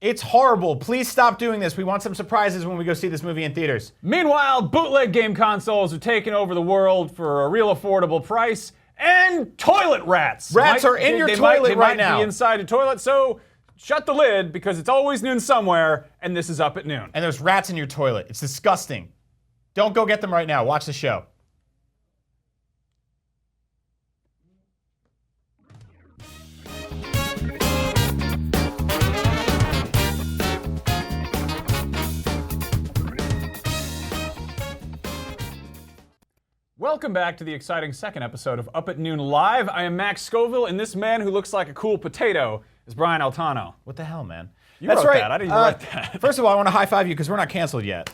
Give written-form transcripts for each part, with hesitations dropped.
It's horrible. Please stop doing this. We want some surprises when we go see this movie in theaters. Meanwhile, bootleg game consoles are taking over the world for a real affordable price, and toilet rats. Rats are in your toilet right now. They might be inside a toilet, so shut the lid because it's always noon somewhere, and this is Up at Noon. And there's rats in your toilet. It's disgusting. Don't go get them right now. Watch the show. Welcome back to the exciting second episode of Up at Noon Live. I am Max Scoville, and this man who looks like a cool potato is Brian Altano. What the hell, man? That's right. That. I didn't even write that. First of all, I want to high-five you because we're not canceled yet.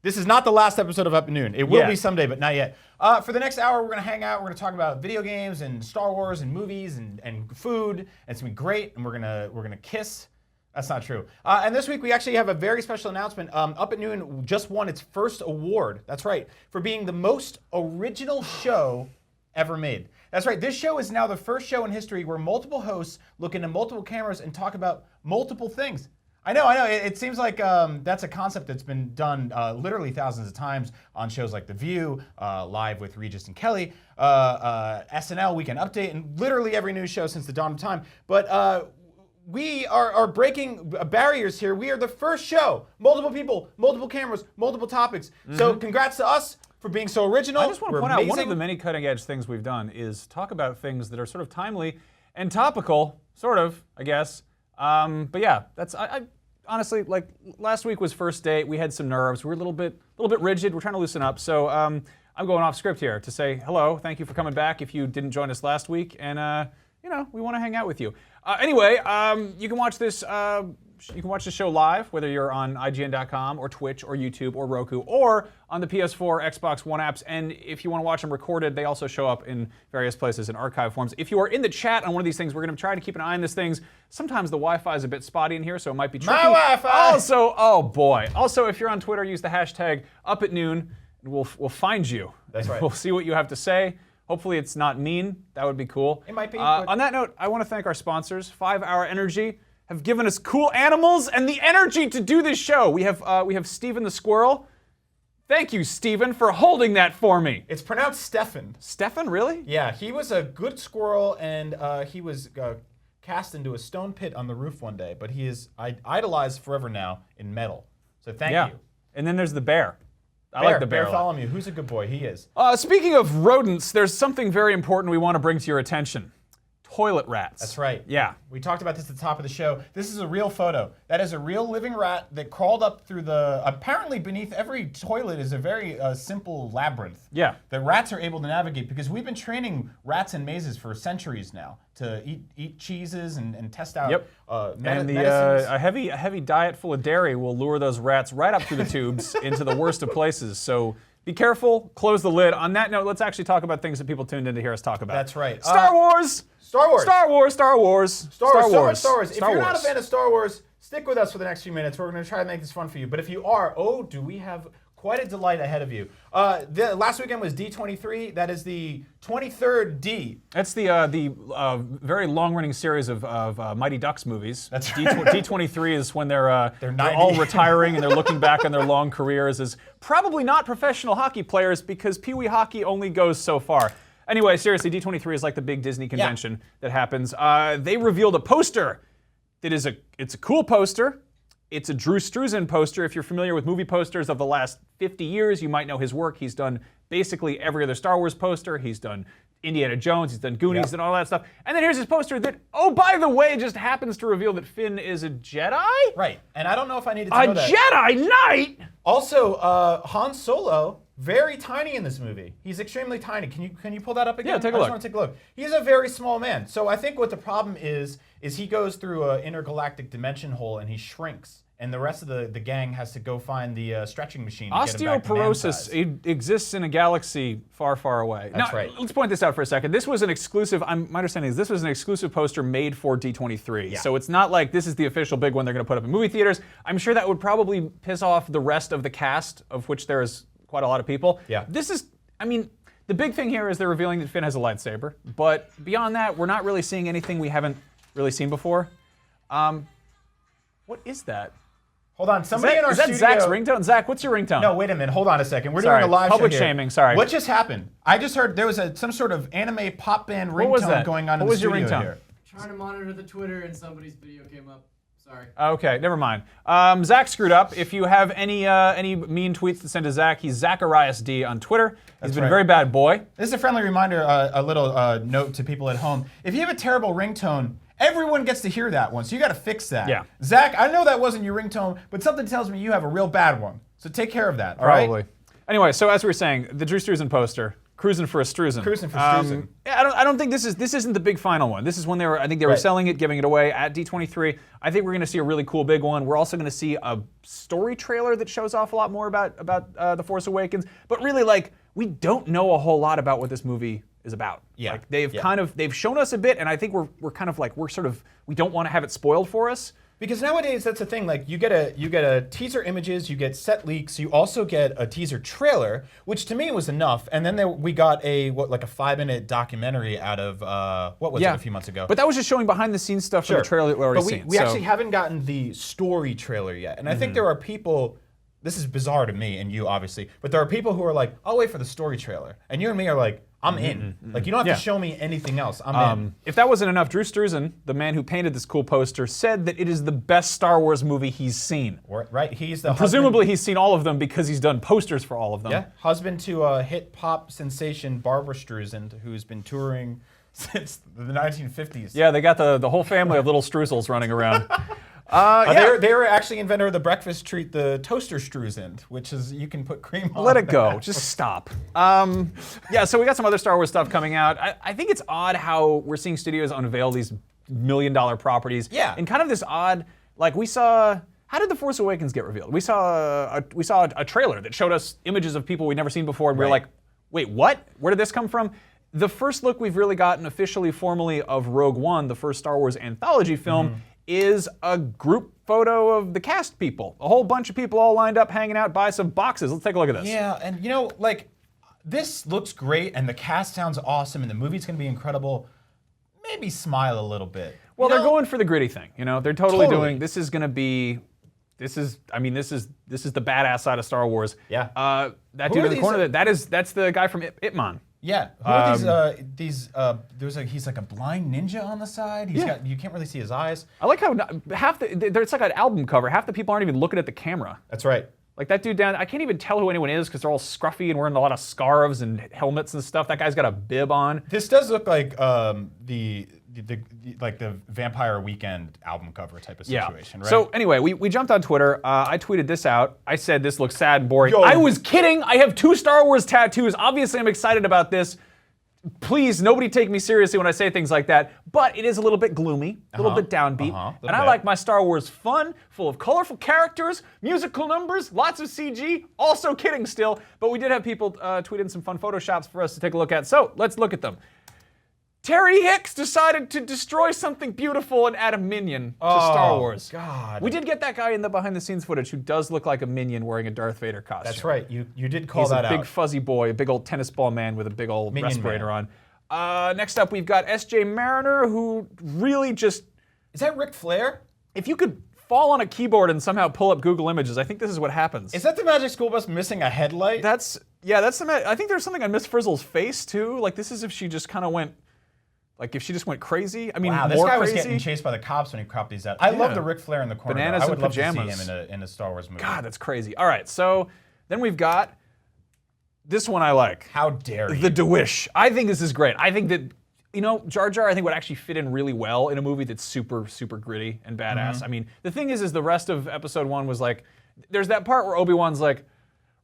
This is not the last episode of Up at Noon. It will be someday, but not yet. For the next hour, we're going to hang out. We're going to talk about video games and Star Wars and movies and food. And it's going to be great, and we're gonna kiss. That's not true. And this week, we actually have a very special announcement. Up at Noon just won its first award. That's right, for being the most original show ever made. That's right, this show is now the first show in history where multiple hosts look into multiple cameras and talk about multiple things. I know. It seems like that's a concept that's been done literally thousands of times on shows like The View, Live with Regis and Kelly, SNL, Weekend Update, and literally every news show since the dawn of time. But we are breaking barriers here. We are the first show. Multiple people, multiple cameras, multiple topics. So congrats to us for being so original. I just want to point out, one of the many cutting edge things we've done is talk about things that are sort of timely and topical, sort of, I guess. But yeah, that's, I honestly, like, last week was first date. We had some nerves. We were a little bit rigid. We're trying to loosen up. So I'm going off script here to say hello. Thank you for coming back if you didn't join us last week. And, you know, we want to hang out with you. Anyway, you can watch this. You can watch the show live, whether you're on IGN.com or Twitch or YouTube or Roku or on the PS4, Xbox One apps. And if you want to watch them recorded, they also show up in various places in archive forms. If you are in the chat on one of these things, we're going to try to keep an eye on these things. Sometimes the Wi-Fi is a bit spotty in here, so it might be tricky. My Wi-Fi! Also, oh boy. Also, if you're on Twitter, use the hashtag #UpAtNoon, and we'll find you. That's right. We'll see what you have to say. Hopefully it's not mean. That would be cool. It might be. On that note, I want to thank our sponsors. 5 Hour Energy have given us cool animals and the energy to do this show. We have Steven the Squirrel. Thank you, Steven, for holding that for me. It's pronounced Stefan. Stefan, really? Yeah, he was a good squirrel, and he was cast into a stone pit on the roof one day, but he is idolized forever now in metal. So thank you. And then there's the bear. I Bear, like the bear. Bartholomew, who's a good boy? He is. Speaking of rodents, there's something very important we want to bring to your attention. Toilet rats. That's right. Yeah. We talked about this at the top of the show. This is a real photo. That is a real living rat that crawled up through the, apparently beneath every toilet is a very simple labyrinth. Yeah. The rats are able to navigate because we've been training rats in mazes for centuries now to eat cheeses and test out medicines. And a heavy diet full of dairy will lure those rats right up through the tubes into the worst of places. So be careful, close the lid. On that note, let's actually talk about things that people tuned in to hear us talk about. That's right. Star Wars! Star Wars! Star Wars! Star Wars! Star Wars! So much Star Wars. If Star you're Wars. not a fan of Star Wars, stick with us for the next few minutes. We're going to try to make this fun for you. But if you are, oh, do we have quite a delight ahead of you. The last weekend was D23. That is the 23rd D. That's the very long-running series of Mighty Ducks movies. That's D23 is when they're all retiring and they're looking back on their long careers as probably not professional hockey players because Pee Wee hockey only goes so far. Anyway, seriously, D23 is like the big Disney convention that happens. They revealed a poster that is it's a cool poster. It's a Drew Struzan poster. If you're familiar with movie posters of the last 50 years, you might know his work. He's done basically every other Star Wars poster. He's done Indiana Jones, he's done Goonies and all that stuff. And then here's his poster that, oh, by the way, just happens to reveal that Finn is a Jedi? Right, and I don't know if I needed to know that. A Jedi Knight? Also, Han Solo, very tiny in this movie. He's extremely tiny. Can you pull that up again? Yeah, take a I look. just want to take a look. He's a very small man. So I think what the problem is he goes through an intergalactic dimension hole and he shrinks. And the rest of the gang has to go find the stretching machine to get him back to man size. Osteoporosis exists in a galaxy far, far away. That's now, right. Let's point this out for a second. This was an exclusive, my understanding is this was an exclusive poster made for D23. Yeah. So it's not like this is the official big one they're going to put up in movie theaters. I'm sure that would probably piss off the rest of the cast, of which there is quite a lot of people. Yeah. This is, I mean, the big thing here is they're revealing that Finn has a lightsaber. But beyond that, we're not really seeing anything we haven't really seen before. What is that? Hold on, somebody in our studio. Is that Zach's ringtone? Zach, what's your ringtone? No, wait a minute. Hold on a second. We're Sorry, doing a live public show here. shaming, sorry. What just happened? I just heard there was some sort of anime pop band What was ringtone that? going on What in was the your studio ringtone? here. Trying to monitor the Twitter and somebody's video came up. Sorry. Okay, never mind. Zach screwed up. If you have any mean tweets to send to Zach, he's Zacharias D on Twitter. He's been a very bad boy. This is a friendly reminder, a little note to people at home. If you have a terrible ringtone, everyone gets to hear that one, so you got to fix that. Yeah. Zach, I know that wasn't your ringtone, but something tells me you have a real bad one. So take care of that, all Probably. right? Anyway, so as we were saying, the Drew Struzan poster, cruising for a Struzan. Cruising for Struzan. Yeah, I don't think this isn't the big final one. This is when I think they were selling it, giving it away at D23. I think we're going to see a really cool big one. We're also going to see a story trailer that shows off a lot more about The Force Awakens. But really, like, we don't know a whole lot about what this movie is about. Yeah. Like, they've shown us a bit, and I think we're kind of like, we don't want to have it spoiled for us. Because nowadays, that's the thing. Like, you get a teaser images, you get set leaks, you also get a teaser trailer, which to me was enough. And then we got a 5-minute documentary out of what was it a few months ago? But that was just showing behind the scenes stuff from the trailer that we already seen. We actually haven't gotten the story trailer yet. And I think there are people. This is bizarre to me and you, obviously, but there are people who are like, I'll wait for the story trailer. And you and me are like, I'm in. Like, you don't have to show me anything else. I'm in. If that wasn't enough, Drew Struzan, the man who painted this cool poster, said that it is the best Star Wars movie he's seen. Right? He's the Presumably he's seen all of them because he's done posters for all of them. Yeah, husband to hit pop sensation Barbara Streisand, who's been touring since the 1950s. Yeah, they got the whole family of little Streusels running around. They were actually inventor of the breakfast treat, the toaster Streisand, which is you can put cream on. Let it go. Just stop. Yeah, so we got some other Star Wars stuff coming out. I think it's odd how we're seeing studios unveil these million-dollar properties. Yeah. And kind of this odd, like we saw. How did The Force Awakens get revealed? We saw a trailer that showed us images of people we'd never seen before, and we were like, wait, what? Where did this come from? The first look we've really gotten officially, formally, of Rogue One, the first Star Wars anthology film, is a group photo of the cast people. A whole bunch of people all lined up, hanging out by some boxes. Let's take a look at this. Yeah, and you know, like, this looks great, and the cast sounds awesome, and the movie's gonna be incredible. Maybe smile a little bit. Well, they're going for the gritty thing. You know, they're totally doing. This is gonna be. This is the badass side of Star Wars. Yeah. That dude in the corner. That's the guy from Ip Man. Yeah. Who are these? He's like a blind ninja on the side. You can't really see his eyes. I like how it's like an album cover. Half the people aren't even looking at the camera. That's right. Like that dude down, I can't even tell who anyone is because they're all scruffy and wearing a lot of scarves and helmets and stuff. That guy's got a bib on. This does look like the Vampire Weekend album cover type of situation, right? So anyway, we jumped on Twitter. I tweeted this out. I said this looks sad and boring. Yo. I was kidding. I have 2 Star Wars tattoos. Obviously, I'm excited about this. Please, nobody take me seriously when I say things like that. But it is a little bit gloomy, a little bit downbeat. And I like my Star Wars fun, full of colorful characters, musical numbers, lots of CG. Also kidding still. But we did have people tweet in some fun photoshops for us to take a look at. So let's look at them. Terry Hicks decided to destroy something beautiful and add a minion to Star Wars. God. We did get that guy in the behind-the-scenes footage who does look like a minion wearing a Darth Vader costume. That's right. You did call He's that a out. big fuzzy boy, a big old tennis ball man with a big old Minion respirator on. Next up, we've got S.J. Mariner, who really just... Is that Ric Flair? If you could fall on a keyboard and somehow pull up Google Images, I think this is what happens. Is that the Magic School Bus missing a headlight? That's the... I think there's something on Miss Frizzle's face, too. Like, this is if she just kind of went... Like, if she just went crazy, I mean, wow, this more guy crazy. was getting chased by the cops when he cropped these out. I love the Ric Flair in the corner. Bananas I would and love pajamas. to see him in a Star Wars movie. God, that's crazy. All right, so then we've got this one I like. How dare you? The Dewish. I think this is great. I think that, you know, Jar Jar, I think would actually fit in really well in a movie that's super, super gritty and badass. I mean, the thing is the rest of Episode 1 was like, there's that part where Obi-Wan's like,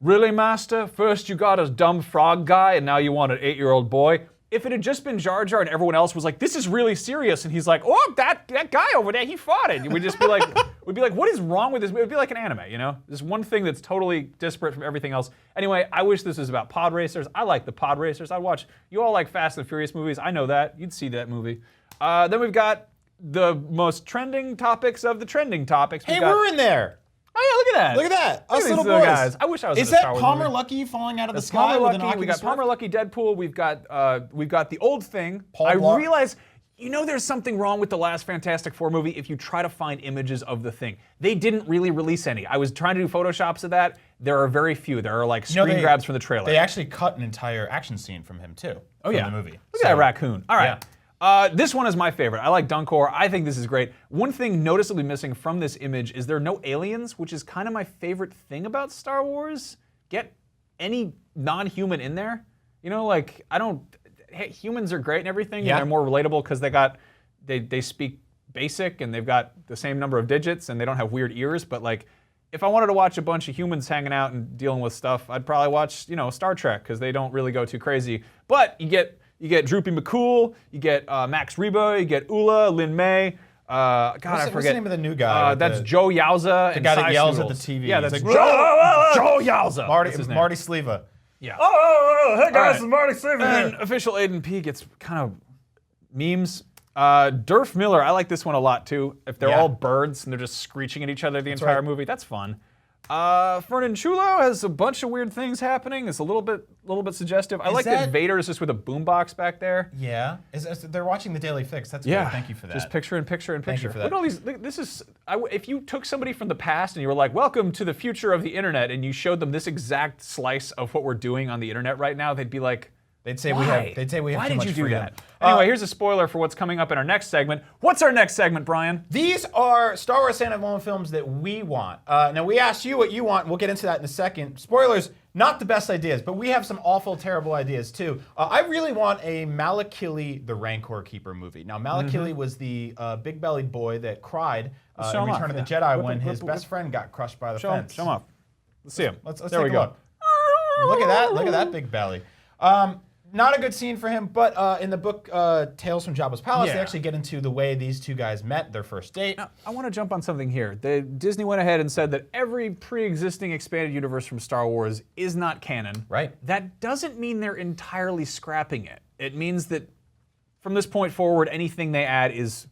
really, Master? First you got a dumb frog guy, and now you want an 8-year-old boy? If it had just been Jar Jar and everyone else was like, this is really serious, and he's like, oh, that guy over there, he fought it. We'd just be like, what is wrong with this? It would be like an anime, you know? There's one thing that's totally disparate from everything else. Anyway, I wish this was about pod racers. I like the pod racers. I'd watch, you all like Fast and Furious movies. I know that. You'd see that movie. Then we've got the most trending topics of the trending topics. Hey, we're in there. Oh yeah, look at that. Look at that. Look Us at little these boys. guys. I wish I was in a Is Star that Wars Palmer movie. Lucky falling out of the That's sky Palmer with an Lucky. We got Oculus Palmer Rift? Lucky Deadpool. We've got the old thing. Paul I Blart. realize you know there's something wrong with the last Fantastic Four movie if you try to find images of the Thing. They didn't really release any. I was trying to do Photoshops of that. There are very few. There are like screen grabs from the trailer. They actually cut an entire action scene from him too. Oh from yeah, the movie. Look at that raccoon. All right. This one is my favorite. I like Dunkor. I think this is great. One thing noticeably missing from this image is there are no aliens, which is kind of my favorite thing about Star Wars. Get any non-human in there. You know, like, humans are great and everything, and they're more relatable because they speak basic and they've got the same number of digits and they don't have weird ears, but like, if I wanted to watch a bunch of humans hanging out and dealing with stuff, I'd probably watch, Star Trek, because they don't really go too crazy. But you get Droopy McCool, you get Max Reba, you get Ula, Lin May. I forget. What's the name of the new guy? That's Joe Yowza. The guy that yells at the TV. Yeah, that's like, Joe Yowza. Marty Sleva. Yeah. Hey guys, it's Marty Sleva. And official Aiden P gets kind of memes. Durf Miller, I like this one a lot too. If they're all birds and they're just screeching at each other the entire movie, that's fun. Fernan Chulo has a bunch of weird things happening. It's a little bit suggestive. I like that Vader is just with a boombox back there. Yeah, they're watching the Daily Fix. That's good. Thank you for that. Just picture in picture in picture. Thank you for that. Look at all these. This is. If you took somebody from the past and you were like, "Welcome to the future of the internet," and you showed them this exact slice of what we're doing on the internet right now, they'd be like, They'd say Why? we have Why too did much you do freedom. that? Anyway, here's a spoiler for what's coming up in our next segment. What's our next segment, Brian? These are Star Wars standalone films that we want. Now, we asked you what you want. We'll get into that in a second. Spoilers, not the best ideas, but we have some awful, terrible ideas, too. I really want a Malakili the Rancor Keeper movie. Now, Malakili was the big-bellied boy that cried in Return of the Jedi when his best friend got crushed by the fence. Show him off. Let's see him. Let's there take we a go. look. Look at that. Look at that big belly. Not a good scene for him, but in the book Tales from Jabba's Palace, they actually get into the way these two guys met, their first date. Now, I want to jump on something here. Disney went ahead and said that every pre-existing expanded universe from Star Wars is not canon. Right. That doesn't mean they're entirely scrapping it. It means that from this point forward, anything they add is,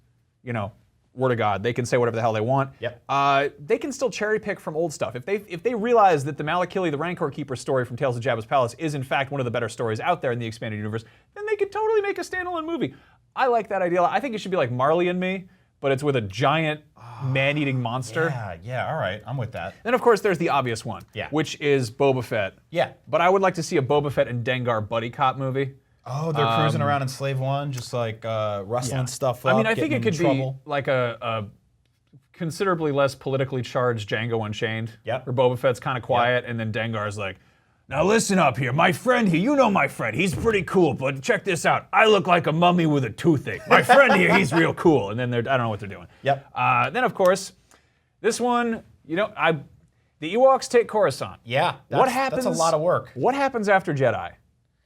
word of God. They can say whatever the hell they want. Yep. They can still cherry pick from old stuff. If they realize that the Malakili, the Rancor Keeper story from Tales of Jabba's Palace is in fact one of the better stories out there in the expanded universe, then they could totally make a standalone movie. I like that idea. I think it should be like Marley and Me, but it's with a giant man-eating monster. Yeah, all right, I'm with that. Then of course there's the obvious one, which is Boba Fett. Yeah. But I would like to see a Boba Fett and Dengar buddy cop movie. Oh, they're cruising around in Slave One, just like rustling stuff up. I mean, I think it could be like a considerably less politically charged Django Unchained. Yep. Where Boba Fett's kind of quiet, and then Dengar's like, now listen up here, my friend here, you know my friend, he's pretty cool, but check this out. I look like a mummy with a toothache. My friend here, he's real cool. And then I don't know what they're doing. Yep. Then of course, this one, the Ewoks take Coruscant. Yeah, What happens? That's a lot of work. What happens after Jedi?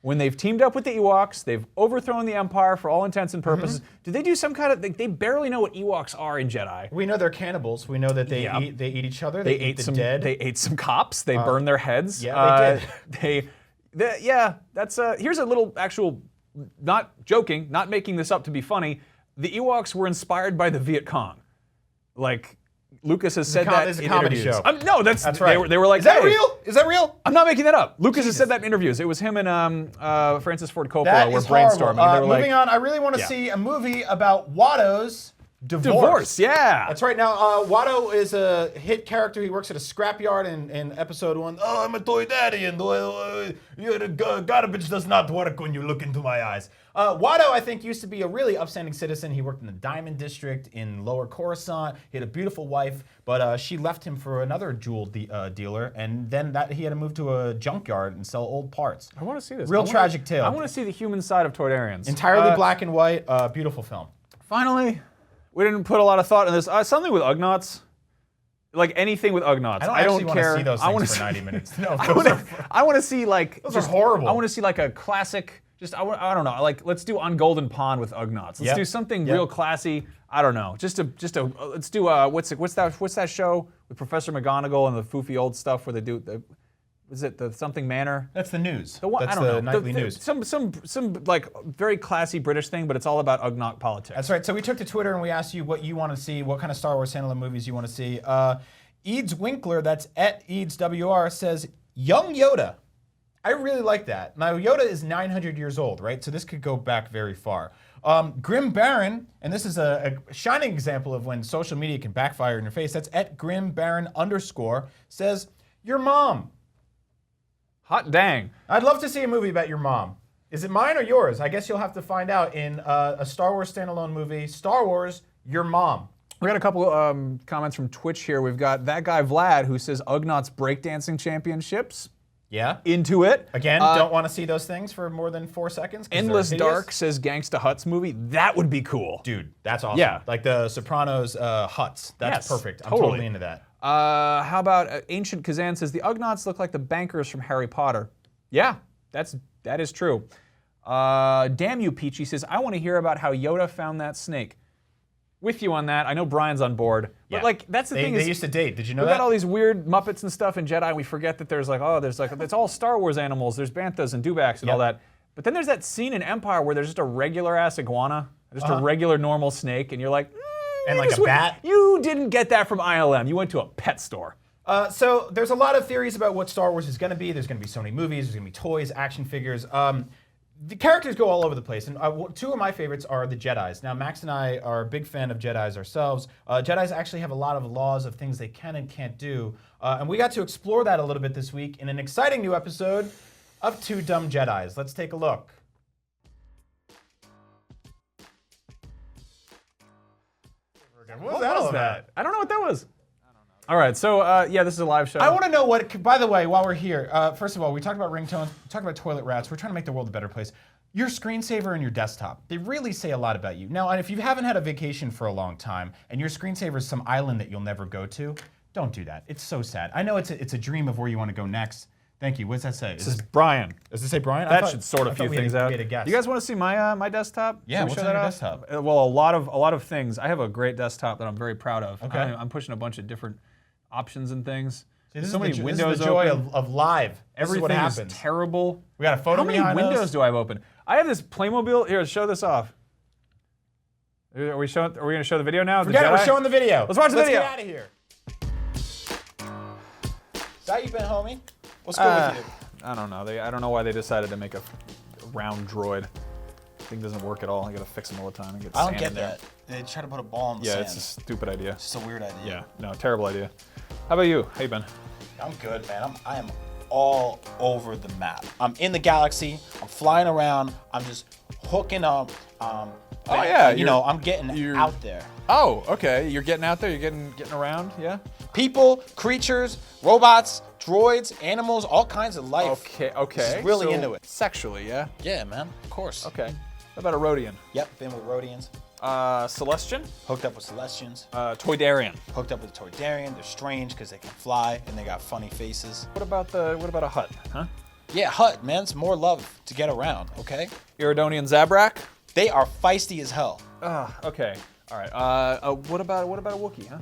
When they've teamed up with the Ewoks, they've overthrown the Empire for all intents and purposes. Do they do some kind of? They barely know what Ewoks are in Jedi. We know they're cannibals. We know that they eat each other. They eat the dead. They ate some cops. They burned their heads. Yeah, they did. That's here's a little actual. Not joking. Not making this up to be funny. The Ewoks were inspired by the Viet Cong. Like Lucas has said that it's a in comedy interviews. show. No, that's right. They were like, is that hey, real? Is that real? I'm not making that up. Lucas has said that in interviews. It was him and Francis Ford Coppola That were is brainstorming. horrible. They were Moving on, I really want to see a movie about Watto's divorce. Yeah. That's right. Now, Watto is a hit character. He works at a scrapyard in episode 1. Oh, I'm a toy daddy, and garbage does not work when you look into my eyes. Watto, I think, used to be a really upstanding citizen. He worked in the Diamond District in Lower Coruscant. He had a beautiful wife, but she left him for another jewel dealer, and then he had to move to a junkyard and sell old parts. I want to see this. Real tragic tale. I want to see the human side of Toydarians. Entirely black and white, beautiful film. Finally, we didn't put a lot of thought in this. Something with Ugnaughts. Like anything with Ugnaughts. I don't care. want to see those things for 90 minutes. No, I want to see like those are horrible. I want to see like a classic. I don't know. Like let's do On Golden Pond with Ugnaughts. Let's do something real classy. I don't know. Let's do what's that show with Professor McGonagall and the foofy old stuff where they do the. Is it the something manor? That's the news. I don't the know. nightly news. Some like very classy British thing, but it's all about Ugnaught politics. That's right. So we took to Twitter and we asked you what you want to see, what kind of Star Wars standalone movies you want to see. Eads Winkler, that's at EadsWR, says Young Yoda I really like that. Now, Yoda is 900 years old, right? So this could go back very far. Grim Baron, and this is a shining example of when social media can backfire in your face. That's @GrimBaron_, says, your mom. Hot dang. I'd love to see a movie about your mom. Is it mine or yours? I guess you'll have to find out in a Star Wars standalone movie, Star Wars, Your Mom. We got a couple comments from Twitch here. We've got that guy Vlad who says Ugnaughts breakdancing championships. Yeah. Into it. Again, don't want to see those things for more than 4 seconds. Endless Dark says Gangsta Huts movie. That would be cool. Dude, that's awesome. Yeah. Like the Sopranos Huts. That's perfect. I'm totally into that. How about Ancient Kazan says the Ugnaughts look like the bankers from Harry Potter. Yeah, that is true. Damn you, Peachy says, I want to hear about how Yoda found that snake. With you on that. I know Brian's on board. But like that's the thing They used to date. Did you know that? We've got all these weird Muppets and stuff in Jedi, and we forget that there's it's all Star Wars animals. There's banthas and dewbacks and all that. But then there's that scene in Empire where there's just a regular ass iguana, just a regular normal snake, and you're like, and like a bat. You didn't get that from ILM. You went to a pet store. So there's a lot of theories about what Star Wars is going to be. There's going to be so many movies. There's going to be toys, action figures. The characters go all over the place, and two of my favorites are the Jedis. Now, Max and I are a big fan of Jedis ourselves. Jedis actually have a lot of laws of things they can and can't do, and we got to explore that a little bit this week in an exciting new episode of Two Dumb Jedis. Let's take a look. What was that all about? I don't know what that was. All right, so yeah, this is a live show. I want to know what, by the way, while we're here, first of all, we talked about ringtones, we talked about toilet rats, we're trying to make the world a better place. Your screensaver and your desktop, they really say a lot about you. Now, if you haven't had a vacation for a long time and your screensaver is some island that you'll never go to, don't do that. It's so sad. I know it's a dream of where you want to go next. Thank you. What does that say? This is Brian. Does it say Brian? That should sort a few things out. We had a guess. You guys want to see my my desktop? Yeah, what's on your desktop? Well, a lot of things. I have a great desktop that I'm very proud of. Okay. I'm pushing a bunch of different options and things. See, this so many windows this is the joy open. of live. Everything is terrible. We got a photo How many behind windows us. do I have open? I have this Playmobil. Here, show this off. Are we going to show the video now? Forget it, we're showing the video. Let's watch the video. Let's get out of here. Is that you been, homie? What's good with you? I don't know. I don't know why they decided to make a round droid. Thing doesn't work at all. I gotta fix them all the time and get I don't sand get in there. that. They try to put a ball in the Yeah, sand. it's a stupid idea. It's just a weird idea. Yeah, no, terrible idea. How about you? How you been? I'm good, man. I am all over the map. I'm in the galaxy. I'm flying around. I'm just hooking up. yeah, I'm getting out there. Oh, okay. You're getting out there. You're getting around. Yeah. People, creatures, robots, droids, animals, all kinds of life. Okay. Just really So, into it. Sexually, yeah. Yeah, man. Of course. Okay. How about a Rhodian? Yep. Been with Rhodians. Celestian. Hooked up with Celestians. Toydarian. Hooked up with Toydarian. They're strange because they can fly and they got funny faces. What about a Hutt? Huh? Yeah, Hut, man. It's more love to get around. Okay. Iridonian Zabrak. They are feisty as hell. Okay. All right. What about a Wookiee? Huh?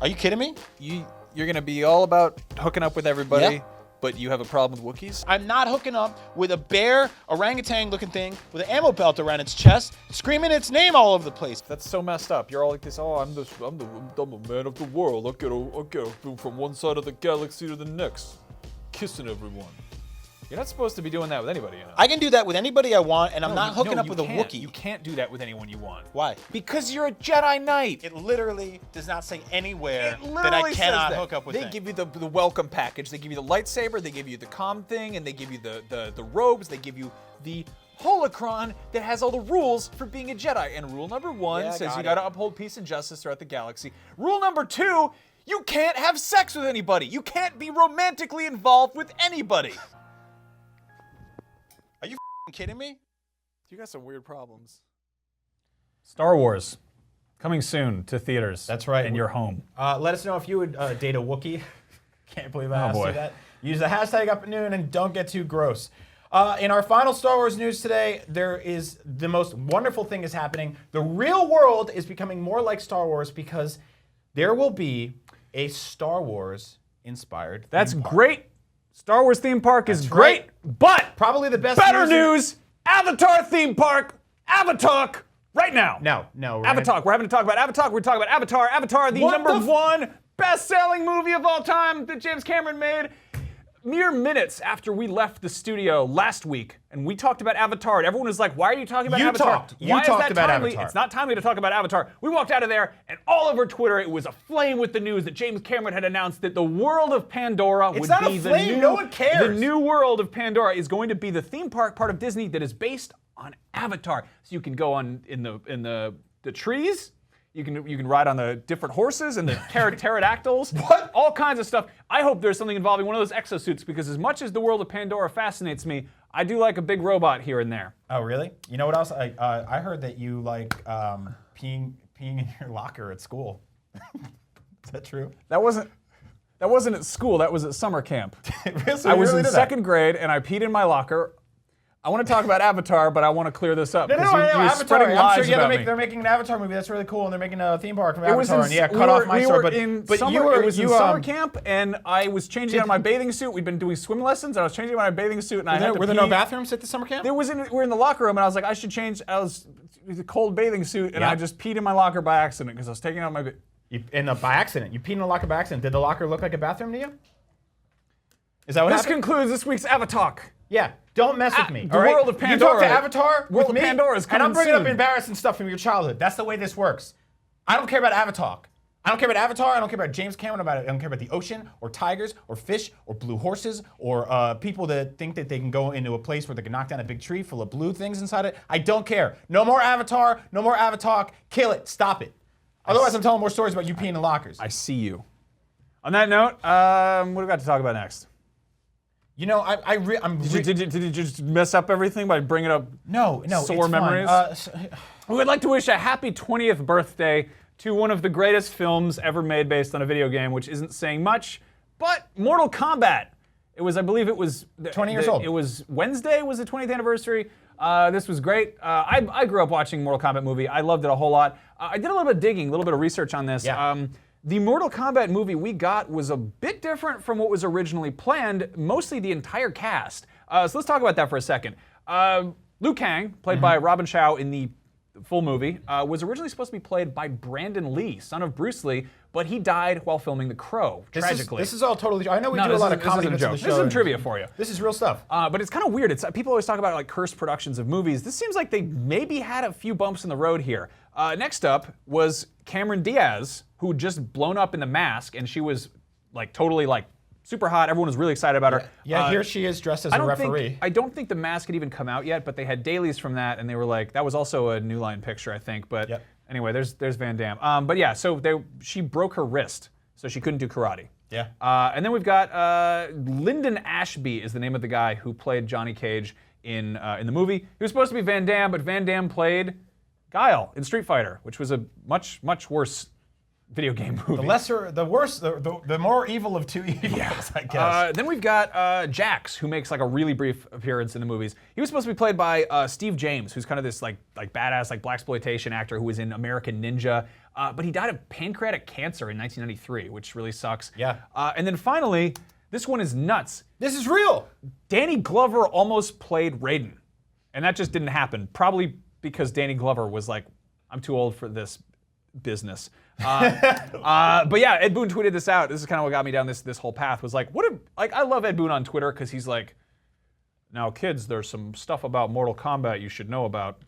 Are you kidding me? You're gonna be all about hooking up with everybody, Yeah. but you have a problem with Wookiees? I'm not hooking up with a bear, orangutan-looking thing with an ammo belt around its chest, screaming its name all over the place. That's so messed up. You're all like this. Oh, I'm the man of the world. I'll get from one side of the galaxy to the next, kissing everyone. You're not supposed to be doing that with anybody, you know. I can do that with anybody I want, and I'm not hooking up with a Wookiee. You can't do that with anyone you want. Why? Because you're a Jedi Knight. It literally does not say anywhere It that I literally cannot says that. hook up with They them. give you the welcome package. They give you the lightsaber. They give you the comm thing, and they give you the robes. They give you the holocron that has all the rules for being a Jedi. And rule number 1 Yeah, I says got you it. got to uphold peace and justice throughout the galaxy. Rule number 2, you can't have sex with anybody. You can't be romantically involved with anybody. Are you kidding me? You got some weird problems. Star Wars, coming soon to theaters. That's right. In your home. Let us know if you would date a Wookiee. Can't believe I asked boy. you that. Use the hashtag up at noon and don't get too gross. In our final Star Wars news today, there is the most wonderful thing is happening. The real world is becoming more like Star Wars because there will be a Star Wars inspired. That's theme park. great. Star Wars theme park is That's great, right. but Probably the best better news, Avatar theme park, Avatar, right now. No. Avatar. We're having to talk about Avatar. We're talking about Avatar. Avatar, the What number the one best-selling movie of all time that James Cameron made. mere minutes after we left the studio last week, and we talked about Avatar, and everyone was like, why are you talking about Avatar? You Why is talked that about timely? Avatar. It's not timely to talk about Avatar. We walked out of there, and all over Twitter, it was aflame with the news that James Cameron had announced that the world of Pandora would not be aflame, the new, no one cares. The new world of Pandora is going to be the theme park part of Disney that is based on Avatar. So you can go on in the trees. You can ride on the different horses and the pterodactyls. What? All kinds of stuff. I hope there's something involving one of those exosuits because as much as the world of Pandora fascinates me, I do like a big robot here and there. Oh, really? You know what else? I heard that you like peeing in your locker at school. Is that true? That wasn't at school. That was at summer camp. Really? I was really in did that? second grade and I peed in my locker. I want to talk about Avatar, but I want to clear this up. No, because you're Avatar. spreading lies I'm sure about me. they're making an Avatar movie. That's really cool, and they're making a theme park from It was Avatar. in, And cut off my story, but summer, you were it was in summer camp, and I was changing out of my bathing suit. We'd been doing swim lessons, and I was changing out of my bathing suit, and I had to Were there pee. no bathrooms at the summer camp? We were in the locker room, and I was like, I should change. I was in a cold bathing suit, and Yeah. I just peed in my locker by accident because I was taking out my. By accident. You peed in the locker by accident. Did the locker look like a bathroom to you? Is that what This happened? concludes this week's Avatar. Yeah, don't mess with me. the all right? world of You Pandora. talk to Avatar World with of me, Pandora is and I'm coming bringing up soon. embarrassing stuff from your childhood. That's the way this works. I don't care about Avatar. I don't care about Avatar. I don't care about James Cameron. I don't care about the ocean or tigers or fish or blue horses or people that think that they can go into a place where they can knock down a big tree full of blue things inside it. I don't care. No more Avatar. No more Avatar. Kill it. Stop it. Otherwise, I'm telling more stories about you peeing in lockers. I see you. On that note, what do we got to talk about next? You know, Did you just mess up everything by bringing up no, sore it's memories? Fine. We would like to wish a happy 20th birthday to one of the greatest films ever made based on a video game, which isn't saying much, but Mortal Kombat. It was, I believe it was 20 years old. It was Wednesday was the 20th anniversary. This was great. I grew up watching Mortal Kombat movie. I loved it a whole lot. I did a little bit of digging, a little bit of research on this. Yeah. The Mortal Kombat movie we got was a bit different from what was originally planned, mostly the entire cast. So let's talk about that for a second. Liu Kang, played by Robin Chow in the full movie, was originally supposed to be played by Brandon Lee, son of Bruce Lee, but he died while filming The Crow, tragically. This is all totally. I know we No, do a this lot isn't- of comedy this bits isn't a on the joke. show. This is some and trivia for you. This is real stuff. But it's kind of weird. People always talk about like cursed productions of movies. This seems like they maybe had a few bumps in the road here. Next up was Cameron Diaz, who had just blown up in The Mask, and she was like totally like super hot. Everyone was really excited about her. Yeah, here she is dressed as a referee. I don't think The Mask had even come out yet, but they had dailies from that, and they were like, that was also a New Line picture, I think. But Yep. anyway, there's Van Damme. But yeah, so she broke her wrist, so she couldn't do karate. Yeah. And then we've got Lyndon Ashby is the name of the guy who played Johnny Cage in the movie. He was supposed to be Van Damme, but Van Damme played Guile in Street Fighter, which was a much worse video game movie. The worse, the more evil of two evils, I guess. Then we've got Jax, who makes like a really brief appearance in the movies. He was supposed to be played by Steve James, who's kind of this like badass like blaxploitation actor who was in American Ninja, but he died of pancreatic cancer in 1993, which really sucks. Yeah. And then finally, this one is nuts. This is real. Danny Glover almost played Raiden, and that just didn't happen. Probably because Danny Glover was like, I'm too old for this business. But yeah, Ed Boon tweeted this out. This is kind of what got me down this whole path. Was like, I love Ed Boon on Twitter because he's like, now kids, there's some stuff about Mortal Kombat you should know about.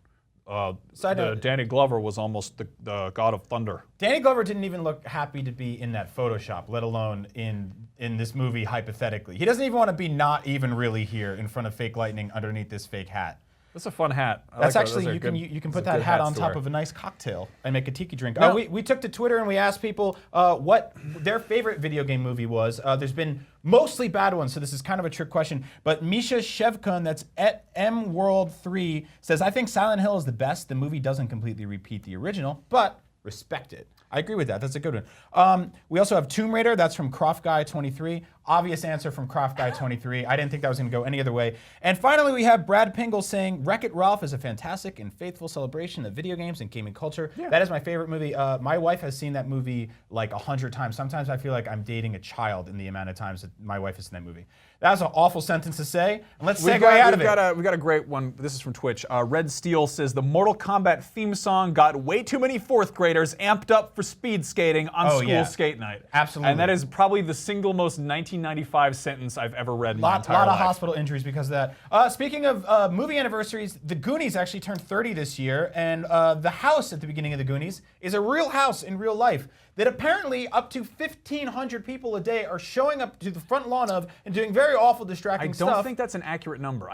Side note. Danny Glover was almost the god of thunder. Danny Glover didn't even look happy to be in that Photoshop, let alone in this movie hypothetically. He doesn't even want to be not even really here in front of fake lightning underneath this fake hat. That's a fun hat. That's actually, you can put that hat on top of a nice cocktail and make a tiki drink. We took to Twitter and we asked people what their favorite video game movie was. There's been mostly bad ones, so this is kind of a trick question. But Misha Shevkun, that's at MWorld3, says, I think Silent Hill is the best. The movie doesn't completely repeat the original, but respect it. I agree with that. That's a good one. We also have Tomb Raider. That's from CroftGuy23. Obvious answer from CroftGuy23. I didn't think that was going to go any other way. And finally, we have Brad Pingle saying, Wreck-It Ralph is a fantastic and faithful celebration of video games and gaming culture. Yeah. That is my favorite movie. My wife has seen that movie like 100 times. Sometimes I feel like I'm dating a child in the amount of times that my wife has seen that movie. That's an awful sentence to say. And let's segue out of it. We've got a great one. This is from Twitch. Red Steel says, the Mortal Kombat theme song got way too many fourth graders amped up for for speed skating on school skate night. Absolutely. And that is probably the single most 1995 sentence I've ever read in my entire lot life. of hospital injuries because of that. Speaking of movie anniversaries, the Goonies actually turned 30 this year, and the house at the beginning of the Goonies is a real house in real life that apparently up to 1,500 people a day are showing up to the front lawn of and doing very awful, distracting stuff. I don't think that's an accurate number.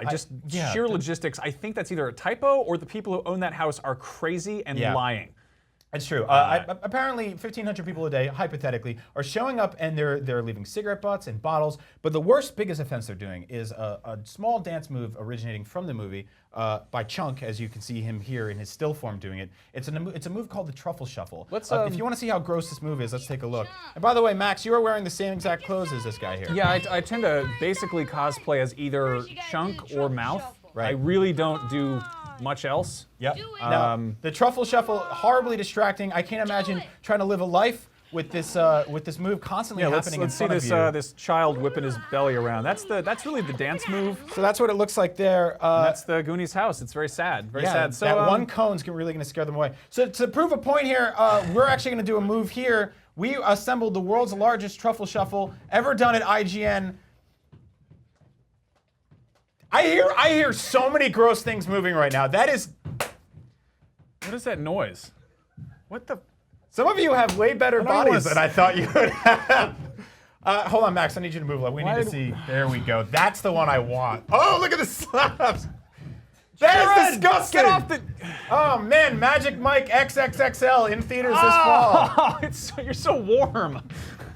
Sheer logistics, I think that's either a typo or the people who own that house are crazy and lying. It's true. Apparently, 1,500 people a day, hypothetically, are showing up and they're leaving cigarette butts and bottles. But the biggest offense they're doing is a small dance move originating from the movie by Chunk, as you can see him here in his still form doing it. It's a move called the Truffle Shuffle. If you want to see how gross this move is, let's take a look. And by the way, Max, you are wearing the same exact clothes as this guy here. Yeah, I tend to basically cosplay as either Chunk or Mouth. Right. I really don't do much else. Yep. Now, the Truffle Shuffle, horribly distracting. I can't imagine trying to live a life with this move constantly happening in front of you. Let's see this child whipping his belly around. That's really the dance move. So that's what it looks like there. That's the Goonies house. It's very sad. Very sad. So that one cone's really going to scare them away. So to prove a point here, we're actually going to do a move here. We assembled the world's largest Truffle Shuffle ever done at IGN. I hear so many gross things moving right now. That is. What is that noise? What the? Some of you have way better bodies than I thought you would have. Hold on, Max. I need you to move. We need to see. There we go. That's the one I want. Oh, look at the slaps. That is disgusting. Get off the. Oh man, Magic Mike XXXL in theaters this fall. You're so warm.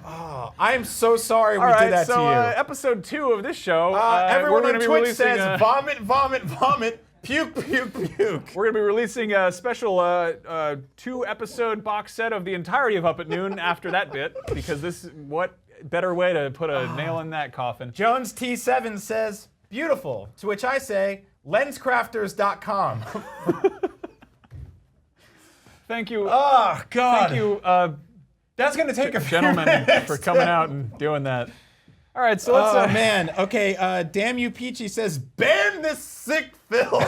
Oh, I am so sorry we did that to you. Episode 2 of this show. Everyone on Twitch says vomit, vomit, vomit, puke, puke, puke. We're going to be releasing a special 2-episode box set of the entirety of Up at Noon after that bit, because what better way to put a nail in that coffin. Jones T7 says, beautiful, to which I say, lenscrafters.com. Thank you. Oh, God. Thank you, that's going to take a few gentlemen minutes. for coming out and doing that. All right, so let's. Oh, man. Okay, Damn You Peachy says, ban this sick film.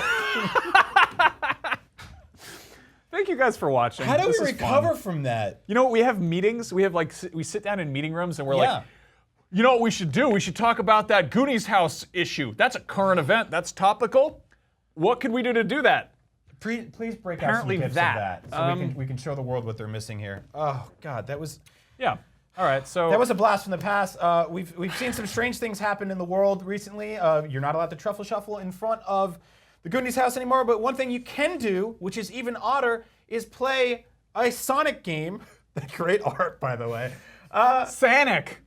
Thank you guys for watching. How do we recover from that? You know, we have meetings. We sit down in meeting rooms and we're like, you know what we should do? We should talk about that Goonies house issue. That's a current event. That's topical. What can we do to do that? Please break out some clips of that so we can show the world what they're missing here. Oh God, that was. Yeah. All right. So that was a blast from the past. We've seen some strange things happen in the world recently. You're not allowed to Truffle Shuffle in front of the Goonies house anymore. But one thing you can do, which is even odder, is play a Sonic game. Great art, by the way. Sonic.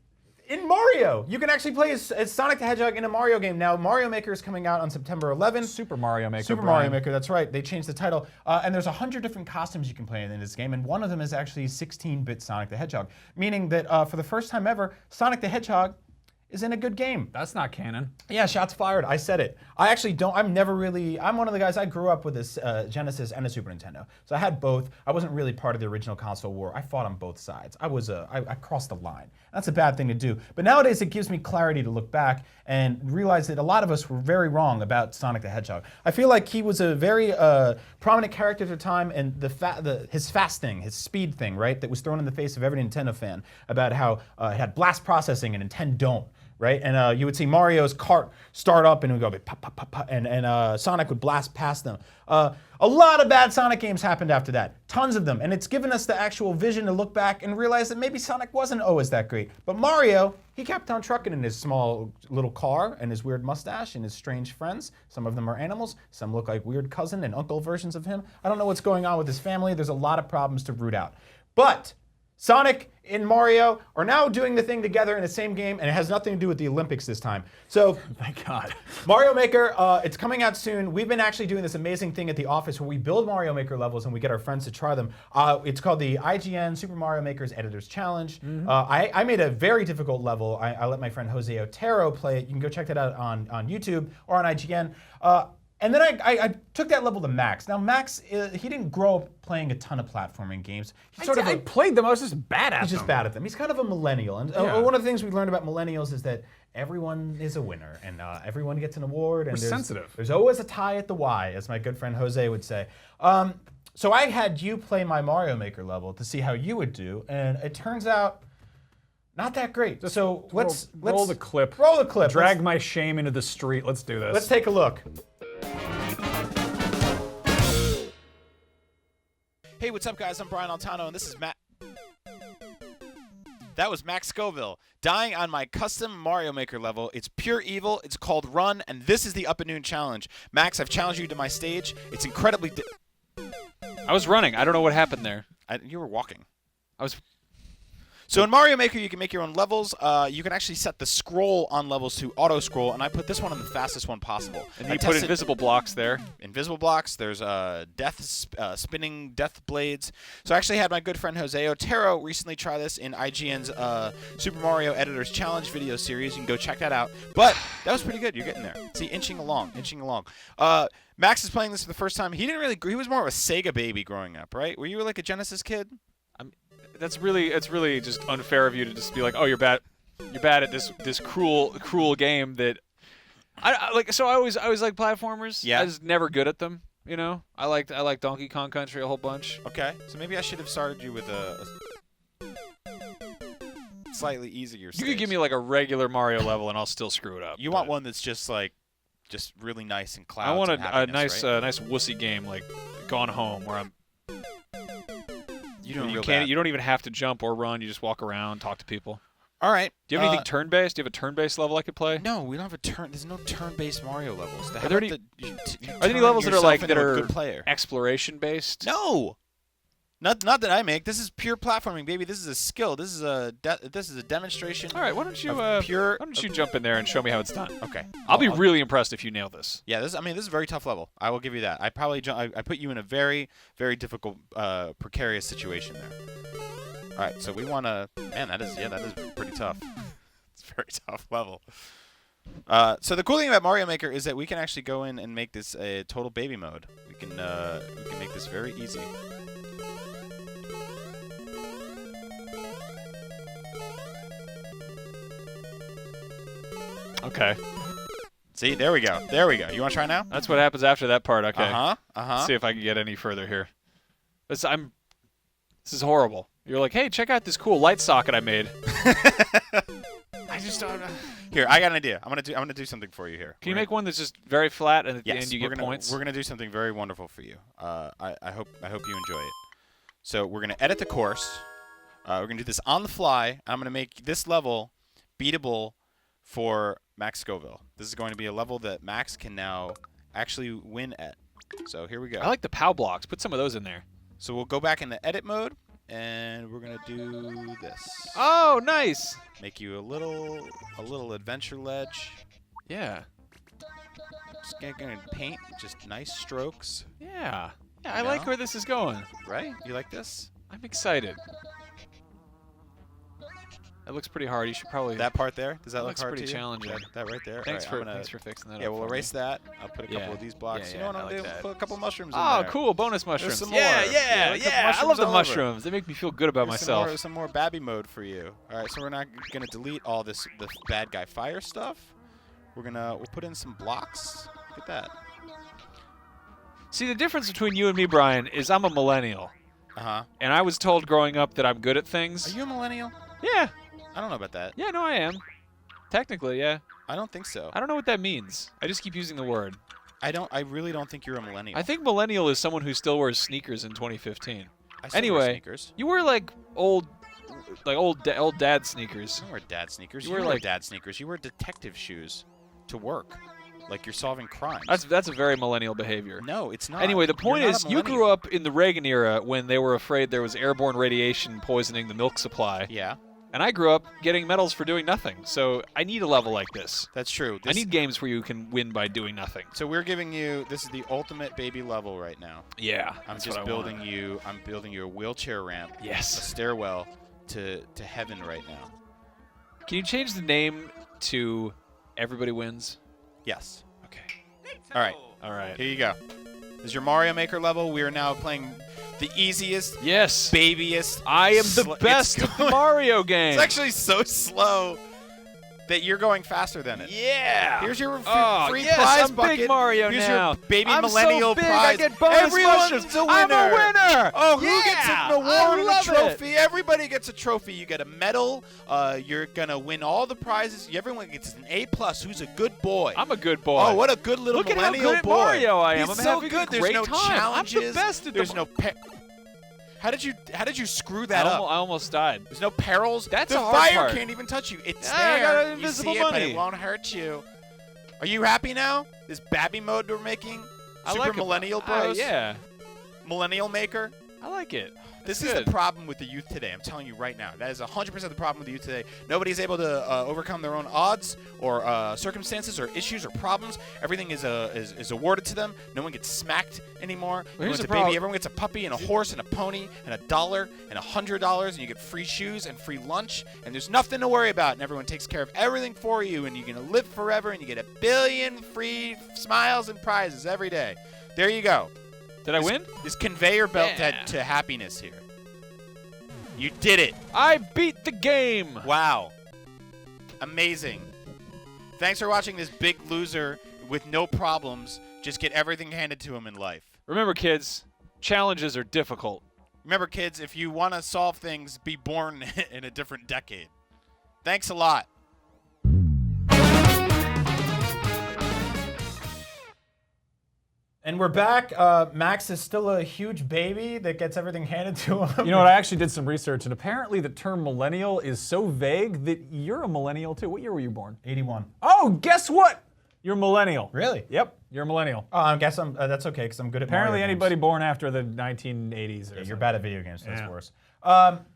In Mario, you can actually play as Sonic the Hedgehog in a Mario game. Now, Mario Maker is coming out on September 11th. Super Mario Maker. Super Mario Maker, that's right. They changed the title. And there's 100 different costumes you can play in this game, and one of them is actually 16-bit Sonic the Hedgehog, meaning that for the first time ever, Sonic the Hedgehog is in a good game. That's not canon. Yeah, shots fired. I said it. I actually don't. I'm one of the guys. I grew up with this Genesis and a Super Nintendo, so I had both. I wasn't really part of the original console war. I fought on both sides. I crossed the line. That's a bad thing to do. But nowadays, it gives me clarity to look back and realize that a lot of us were very wrong about Sonic the Hedgehog. I feel like he was a very prominent character at the time, and his fast thing, his speed thing, right, that was thrown in the face of every Nintendo fan about how it had blast processing and Nintendo don't. Right, and you would see Mario's cart start up and it would go pop, pop, pop, pop, and Sonic would blast past them. A lot of bad Sonic games happened after that, tons of them, and it's given us the actual vision to look back and realize that maybe Sonic wasn't always that great. But Mario, he kept on trucking in his small little car and his weird mustache and his strange friends. Some of them are animals, some look like weird cousin and uncle versions of him. I don't know what's going on with his family. There's a lot of problems to root out. But Sonic and Mario are now doing the thing together in the same game, and it has nothing to do with the Olympics this time. So, thank God. Mario Maker, it's coming out soon. We've been actually doing this amazing thing at the office where we build Mario Maker levels and we get our friends to try them. It's called the IGN Super Mario Maker's Editor's Challenge. Mm-hmm. I made a very difficult level. I let my friend Jose Otero play it. You can go check that out on YouTube or on IGN. And then I took that level to Max. Now Max, he didn't grow up playing a ton of platforming games. I played them, I was just bad at them. He's just bad at them. He's kind of a millennial. And one of the things we learned about millennials is that everyone is a winner and everyone gets an award. And We're sensitive. There's always a tie at the Y, as my good friend Jose would say. So I had you play my Mario Maker level to see how you would do, and it turns out not that great. So let's roll the clip. Roll the clip. Drag my shame into the street. Let's do this. Let's take a look. Hey, what's up, guys? I'm Brian Altano, and this is Matt. That was Max Scoville dying on my custom Mario Maker level. It's pure evil. It's called Run, and this is the Up at Noon challenge. Max, I've challenged you to my stage. It's incredibly. I was running. I don't know what happened there. You were walking. I was. So in Mario Maker, you can make your own levels. You can actually set the scroll on levels to auto-scroll, and I put this one on the fastest one possible. And you put invisible blocks there. Invisible blocks. There's spinning death blades. So I actually had my good friend Jose Otero recently try this in IGN's Super Mario Editors Challenge video series. You can go check that out. But that was pretty good. You're getting there. See, inching along. Max is playing this for the first time. He was more of a Sega baby growing up, right? Were you like a Genesis kid? It's really just unfair of you to just be like, oh, you're bad at this cruel game that I like. So I always like platformers. Yeah. I was never good at them. You know, I liked Donkey Kong Country a whole bunch. Okay, so maybe I should have started you with a slightly easier stage. You could give me like a regular Mario level and I'll still screw it up. You want one that's just really nice and clouds. I want and a nice right? nice wussy game like Gone Home where I'm. You don't even have to jump or run. You just walk around, talk to people. All right. Do you have anything turn-based? Do you have a turn-based level I could play? No, we don't have a turn. There's no turn-based Mario levels. Are there any levels that are good player? Exploration-based? No. Not that I make. This is pure platforming, baby. This is a skill. This is a demonstration. All right. Why don't you jump in there and show me how it's done? Okay. I'll be really impressed if you nail this. Yeah. This is a very tough level. I will give you that. I put you in a very, very difficult, precarious situation there. All right. So we want to. Man, that is pretty tough. It's a very tough level. So the cool thing about Mario Maker is that we can actually go in and make this a total baby mode. We can make this very easy. Okay. See, there we go. You want to try now? That's what happens after that part. Okay. Let's see if I can get any further here. This is horrible. You're like, hey, check out this cool light socket I made. I just don't know. Here, I got an idea. I'm gonna do something for you here. Can you make one that's just very flat and at the yes, end you get points? We're gonna do something very wonderful for you. I hope you enjoy it. So we're gonna edit the course. We're gonna do this on the fly. I'm gonna make this level beatable for Max Scoville. This is going to be a level that Max can now actually win at. So here we go. I like the POW blocks. Put some of those in there. So we'll go back into edit mode, and we're gonna do this. Oh, nice. Make you a little adventure ledge. Yeah. Just gonna paint just nice strokes. Yeah. Yeah, I like where this is going. Right? You like this? I'm excited. That looks pretty hard. You should probably. That part there? Does that look looks hard pretty to you? challenging. That right there. Thanks All right, thanks for fixing that. Yeah, up we'll for erase me. that. I'll put a couple of these blocks. You know what I'm gonna do? Put a couple mushrooms in there. Oh, cool! Bonus mushrooms. Some yeah, more. yeah, Yeah, yeah. I love mushrooms the all over. mushrooms. They make me feel good about myself. Some more babby mode for you. All right, so we're not gonna delete all the bad guy fire stuff. We'll put in some blocks. Look at that. See, the difference between you and me, Brian, is I'm a millennial. Uh-huh. And I was told growing up that I'm good at things. Are you a millennial? Yeah. I don't know about that. Yeah, no, I am. Technically, yeah. I don't think so. I don't know what that means. I just keep using the word. I really don't think you're a millennial. I think millennial is someone who still wears sneakers in 2015. I still wear Anyway, sneakers. you wear like old dad sneakers. You don't wear dad sneakers. You You wear, wear like- dad sneakers. You wear detective shoes to work, like you're solving crimes. That's a very millennial behavior. No, it's not. Anyway, the point You're is, not a you grew millennial. up in the Reagan era when they were afraid there was airborne radiation poisoning the milk supply. Yeah, And I grew up getting medals for doing nothing. So I need a level like this. that's true. I need games where you can win by doing nothing. So we're giving you. This is the ultimate baby level right now. Yeah. I'm that's just what I building want. you. I'm building you a wheelchair ramp. A Yes. stairwell to heaven right now. Can you change the name to Everybody Wins? Yes. Okay. All right. All right. Here you go. This is your Mario Maker level. We are now playing the easiest, Yes. babyest. I am the it's best at the going- Mario game. It's actually so slow. that you're going faster than it. Yeah. Here's your free yes, prize I'm bucket. Big Mario Here's now. your baby I'm millennial so big, prize. I get bonus Everyone's mushrooms. a winner. I'm a winner. Oh, who Yeah, gets an award I and a love trophy? it. Everybody gets a trophy. You get a medal. You're gonna win all the prizes. Everyone gets an A+. Who's a good boy? I'm a good boy. Oh, what a good little Look at how millennial good at boy. Mario I am. He's I'm so having good. a There's great no time. challenges. I'm the best at There's no. How did you screw that I up? almost died. There's no perils. That's the a hard fire part. can't even touch you. It's I there. got You invisible see it, but money. it won't hurt you. Are you happy now? This Babby mode we're making? I Super like it. millennial bros? Yeah. Millennial maker? I like it. This It's is good. the problem with the youth today. I'm telling you right now. That is 100% the problem with the youth today. Nobody's able to overcome their own odds or circumstances or issues or problems. Everything is awarded to them. No one gets smacked anymore. Well, here's Everyone's the a baby. problem. Everyone gets a puppy and a horse and a pony and $1 and $100 and you get free shoes and free lunch and there's nothing to worry about and everyone takes care of everything for you and you're going to live forever and you get 1 billion free smiles and prizes every day. There you go. Did I win? This conveyor belt Yeah. to happiness here. You did it. I beat the game. Wow. Amazing. Thanks for watching this big loser with no problems just get everything handed to him in life. Remember, kids, challenges are difficult. Remember, kids, if you want to solve things, be born in a different decade. Thanks a lot. And we're back. Max is still a huge baby that gets everything handed to him. You know what? I actually did some research, and apparently the term millennial is so vague that you're a millennial too. What year were you born? 81. Oh, guess what? You're a millennial. Really? Yep, you're a millennial. Oh, I guess that's okay because I'm good at Apparently, Mario games. anybody born after the 1980s. Yeah, you're bad at video games, so that's Yeah. worse.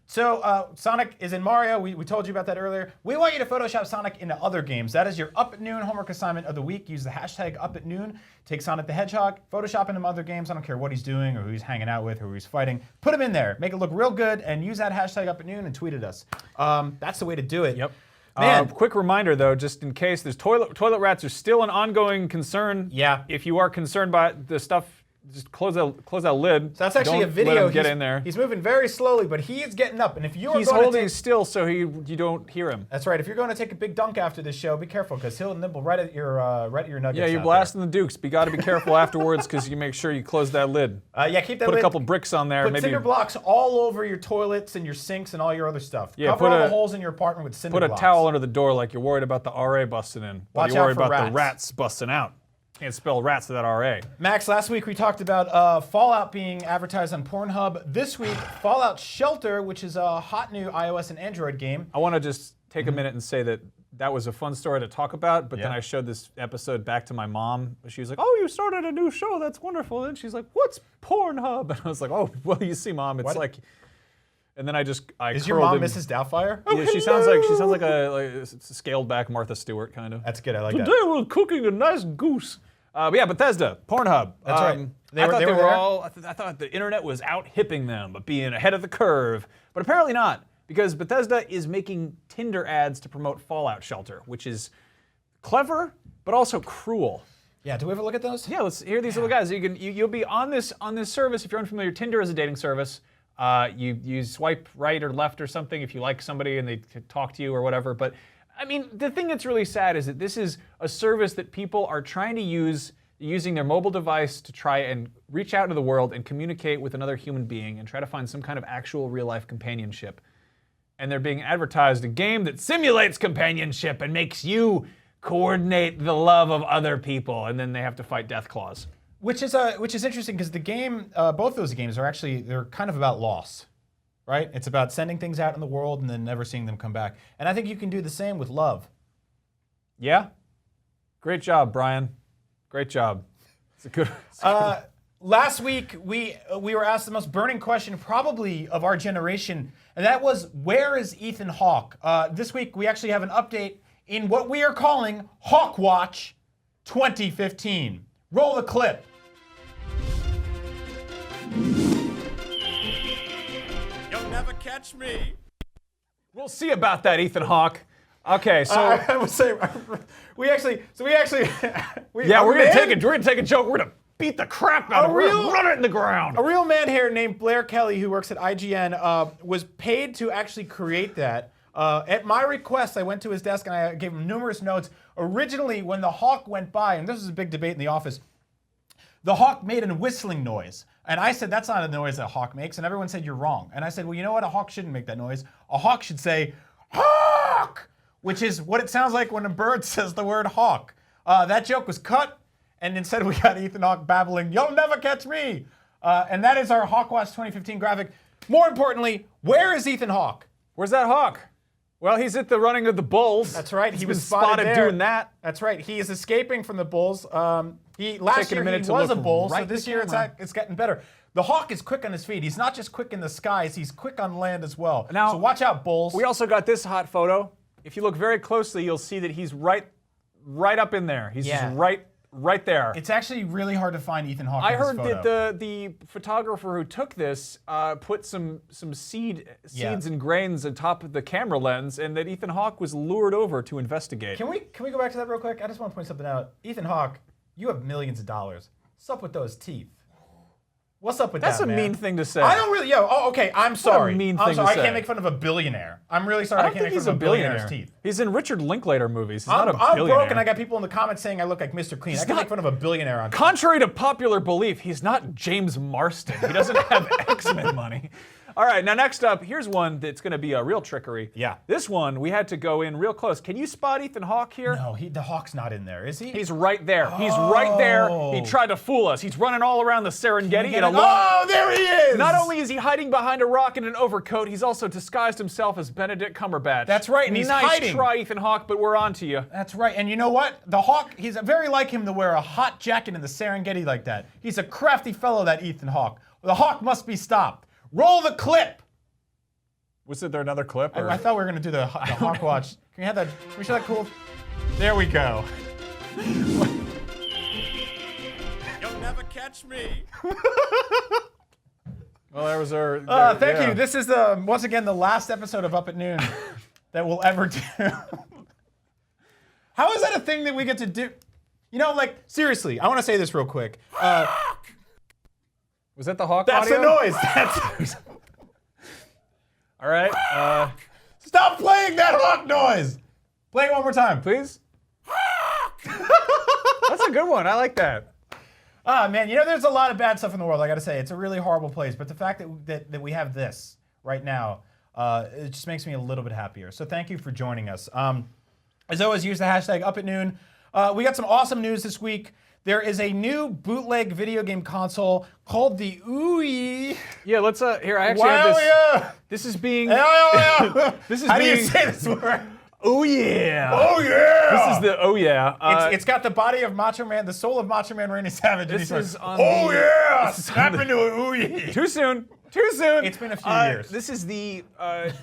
So Sonic is in Mario. We told you about that earlier. We want you to Photoshop Sonic into other games. That is your Up at Noon homework assignment of the week. Use the hashtag Up at Noon. Take Sonic the Hedgehog, Photoshop into other games. I don't care what he's doing or who he's hanging out with or who he's fighting. Put him in there. Make it look real good and use that hashtag Up at Noon and tweet at us. That's the way to do it. Yep. Man. Quick reminder though, just in case, there's toilet rats are still an ongoing concern. Yeah. If you are concerned by the stuff, just close that lid. So that's actually Don't a video. Let him get in there. He's moving very slowly, but he is getting up. And if you're He's going holding to take, still so you don't hear him. that's right. If you're going to take a big dunk after this show, be careful because he'll nibble right at your nuggets. Yeah, you're out blasting the dukes, but you got to be careful afterwards because you make sure you close that lid. there. Yeah, keep that Put lid. a couple bricks on there. Put Maybe cinder blocks all over your toilets and your sinks and all your other stuff. Yeah, Cover put all a- the holes in your apartment with cinder put a blocks. towel under the door like you're worried about the RA busting in. But Watch you're out worried for about the rats. rats busting out. Can't spell rats without RA. Max, last week we talked about Fallout being advertised on Pornhub. This week, Fallout Shelter, which is a hot new iOS and Android game. I want to just take a minute and say that was a fun story to talk about, but then Yeah. I showed this episode back to my mom. She was like, "Oh, you started a new show. That's wonderful." And she's like, "What's Pornhub?" And I was like, "Oh, well, you see, Mom, it's What? like." And then I Is your mom Mrs. Doubtfire? Yeah, she sounds like a scaled back Martha Stewart kind of. That's good. I like that. Today we're cooking a nice goose. But yeah, Bethesda, Pornhub. That's right. I thought they were were there? all. I thought the internet was out hipping them, but being ahead of the curve. But apparently not, because Bethesda is making Tinder ads to promote Fallout Shelter, which is clever but also cruel. Yeah, do we ever look at those? Yeah, let's hear these little guys. You'll be on this service if you're unfamiliar. Tinder is a dating service. You swipe right or left or something if you like somebody and they talk to you or whatever. But I mean, the thing that's really sad is that this is a service that people are trying to use using their mobile device to try and reach out into the world and communicate with another human being and try to find some kind of actual real-life companionship. And they're being advertised a game that simulates companionship and makes you coordinate the love of other people, and then they have to fight Deathclaws. Which is interesting because the game, both those games they're kind of about loss, right? It's about sending things out in the world and then never seeing them come back. And I think you can do the same with love. Yeah? Great job, Brian. Great job. It's a good. Last week, we were asked the most burning question probably of our generation, and that was, where is Ethan Hawke? This week, we actually have an update in what we are calling Hawkwatch 2015. Roll the clip. You'll never catch me. We'll see about that, Ethan Hawke. Okay, so I would say we actually yeah, we're gonna take a joke. We're gonna beat the crap out of it. We're gonna run it in the ground. A real man here named Blair Kelly, who works at IGN, was paid to actually create that. At my request, I went to his desk and I gave him numerous notes. Originally, when the Hawk went by, and this was a big debate in the office, the Hawk made a whistling noise. And I said, that's not a noise that a hawk makes. And everyone said, you're wrong. And I said, well, you know what? A hawk shouldn't make that noise. A hawk should say, hawk, which is what it sounds like when a bird says the word hawk. That joke was cut. And instead we got Ethan Hawke babbling, you'll never catch me. And that is our Hawkwatch 2015 graphic. More importantly, where is Ethan Hawke? Where's that hawk? Well, he's at the running of the bulls. That's right. He was was spotted there. doing that. That's right. He is escaping from the bulls. Last Taking year a minute he to was a look bull, right so in this the year camera. it's getting better. The Hawk is quick on his feet. He's not just quick in the skies, he's quick on land as well. Now, so watch out, bulls. We also got this hot photo. If you look very closely, you'll see that he's right up in there. He's just right there. It's actually really hard to find Ethan Hawke I in this heard photo. that the photographer who took this put some seeds and grains atop of the camera lens, and that Ethan Hawke was lured over to investigate. Can we go back to that real quick? I just want to point something out. Ethan Hawke, you have millions of dollars. What's up with those teeth? What's up with That's that, a man? mean thing to say. I don't really. Okay. I'm sorry. mean I'm thing sorry. to I can't say. make fun of a billionaire. I'm really sorry. I I, don't can't think make he's fun a of a billionaire's billionaire. teeth. He's in Richard Linklater movies. He's I'm not a billionaire. broke, and I got people in the comments saying I look like Mr. Clean. I can make fun of a billionaire on. Contrary to popular belief, he's not James Marston. He doesn't have X-Men money. All right, now next up, here's one that's going to be a real trickery. Yeah. This one, we had to go in real close. Can you spot Ethan Hawke here? No, the Hawk's not in there, is he? He's right there. He's right there. He tried to fool us. He's running all around the Serengeti in a long... Oh, there he is! Not only is he hiding behind a rock in an overcoat, he's also disguised himself as Benedict Cumberbatch. That's right, and he's nice hiding. Try, Ethan Hawke, but we're on to you. That's right, and you know what? The Hawk, he's very like him to wear a hot jacket in the Serengeti like that. He's a crafty fellow, that Ethan Hawke. The Hawk must be stopped. Roll the clip! Was there another clip? Or? I thought we were going to do the Hawkwatch. Can we have that? Can we show that cool? There we go. You'll never catch me. Well, there was our... Thank you. This is once again the last episode of Up at Noon that we'll ever do. How is that a thing that we get to do? You know, like, seriously, I want to say this real quick. Was that the Hawk That's audio? the noise. That's... All right. Stop playing that Hawk noise. Play it one more time. Please? That's a good one. I like that. Man, you know, there's a lot of bad stuff in the world, I gotta say. It's a really horrible place, but the fact that we have this right now, it just makes me a little bit happier. So thank you for joining us. As always, use the hashtag Up at Noon. We got some awesome news this week. There is a new bootleg video game console called the Wookiee. Yeah, let's, here, I actually have this. Yeah. This is being... This is How do you being- say this word? Oh, yeah. Oh, yeah. This is the, oh, yeah. It's got the body of Macho Man, the soul of Macho Man Randy Savage. and This he's is like, on oh, the- yeah. this is on Snap the- into a Wookiee. Too soon. Too soon. It's been a few years. This is the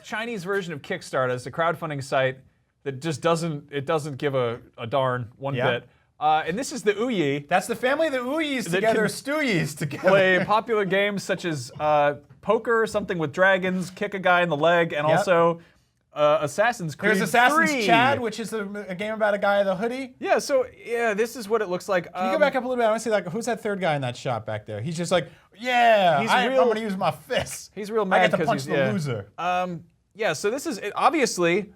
Chinese version of Kickstarter. It's a crowdfunding site that just doesn't give a darn one bit. And this is the Wookiee. That's the family of the Ooyies That together, can Stewies together. Play popular games such as poker, something with dragons, kick a guy in the leg, and also Assassin's Creed There's Assassin's 3. Chad, which is a game about a guy in a hoodie. Yeah, so, yeah, this is what it looks like. Can you go back up a little bit? I want to see, like, who's that third guy in that shot back there? He's just like, yeah, I'm going to use my fists. He's real I mad get to because punch he's the loser. Yeah, so this is obviously,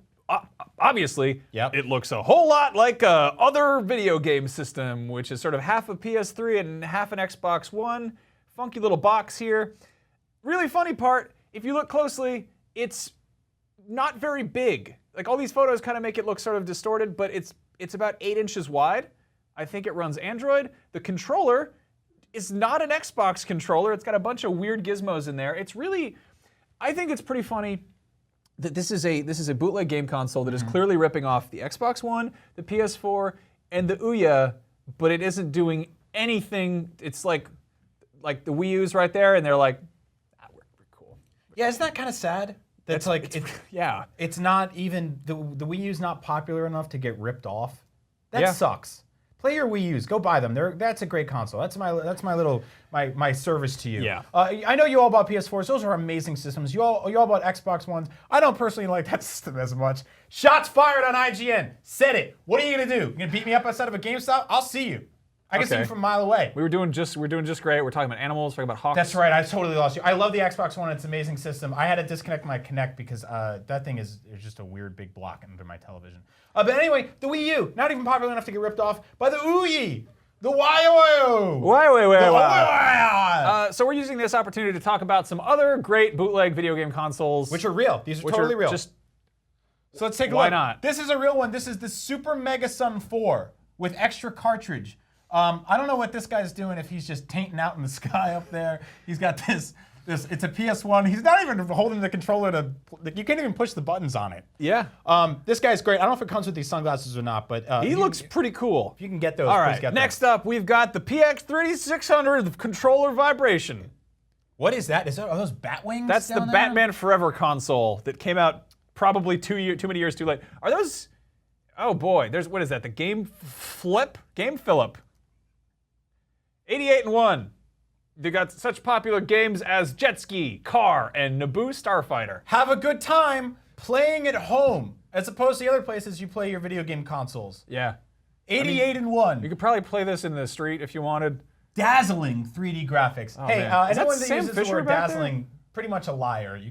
Yep. it looks a whole lot like other video game system, which is sort of half a PS3 and half an Xbox One. Funky little box here. Really funny part, if you look closely, it's not very big. Like, all these photos kind of make it look sort of distorted, but it's about 8 inches wide. I think it runs Android. The controller is not an Xbox controller. It's got a bunch of weird gizmos in there. It's really, I think it's pretty funny that this is a bootleg game console that is clearly ripping off the Xbox One, the PS4, and the Ouya, but it isn't doing anything. It's like the Wii U's right there, and they're like, we're cool. Yeah, isn't that kind of sad? That's like, Yeah. it's not even, the Wii U's not popular enough to get ripped off. That Yeah. sucks. Play your Wii U's. Go buy them. That's a great console. That's my little service to you. Yeah. I know you all bought PS4s. Those are amazing systems. You all bought Xbox Ones. I don't personally like that system as much. Shots fired on IGN. Said it. What are you gonna do? You gonna beat me up outside of a GameStop? I'll see you. I can see you from a mile away. We're doing just great. We're talking about animals, talking about hawks. That's right. I totally lost you. I love the Xbox One. It's an amazing system. I had to disconnect my Kinect because that thing is just a weird big block under my television. But anyway, the Wii U, not even popular enough to get ripped off by the Wookiee. The So we're using this opportunity to talk about some other great bootleg video game consoles. Which are real. These are totally real. So let's take a look. Why not? This is a real one. This is the Super Mega Sun 4 with extra cartridge. I don't know what this guy's doing, if he's just tainting out in the sky up there. He's got this, it's a PS1. He's not even holding the controller you can't even push the buttons on it. Yeah. This guy's great. I don't know if it comes with these sunglasses or not, but he looks pretty cool. If you can get those, All please right, get them. next up, we've got the PX3600 controller vibration. What is that? Are those bat wings? That's the down there? Batman Forever console that came out probably too many years too late. Are those? Oh boy, what is that? The Game Phillip. 88-1. They got such popular games as Jet Ski, Car, and Naboo Starfighter. Have a good time playing at home, as opposed to the other places you play your video game consoles. Yeah. 88-1. You could probably play this in the street if you wanted. Dazzling 3D graphics. Oh, hey, man. Is that anyone that Sam uses the Fisher word back dazzling, pretty much a liar.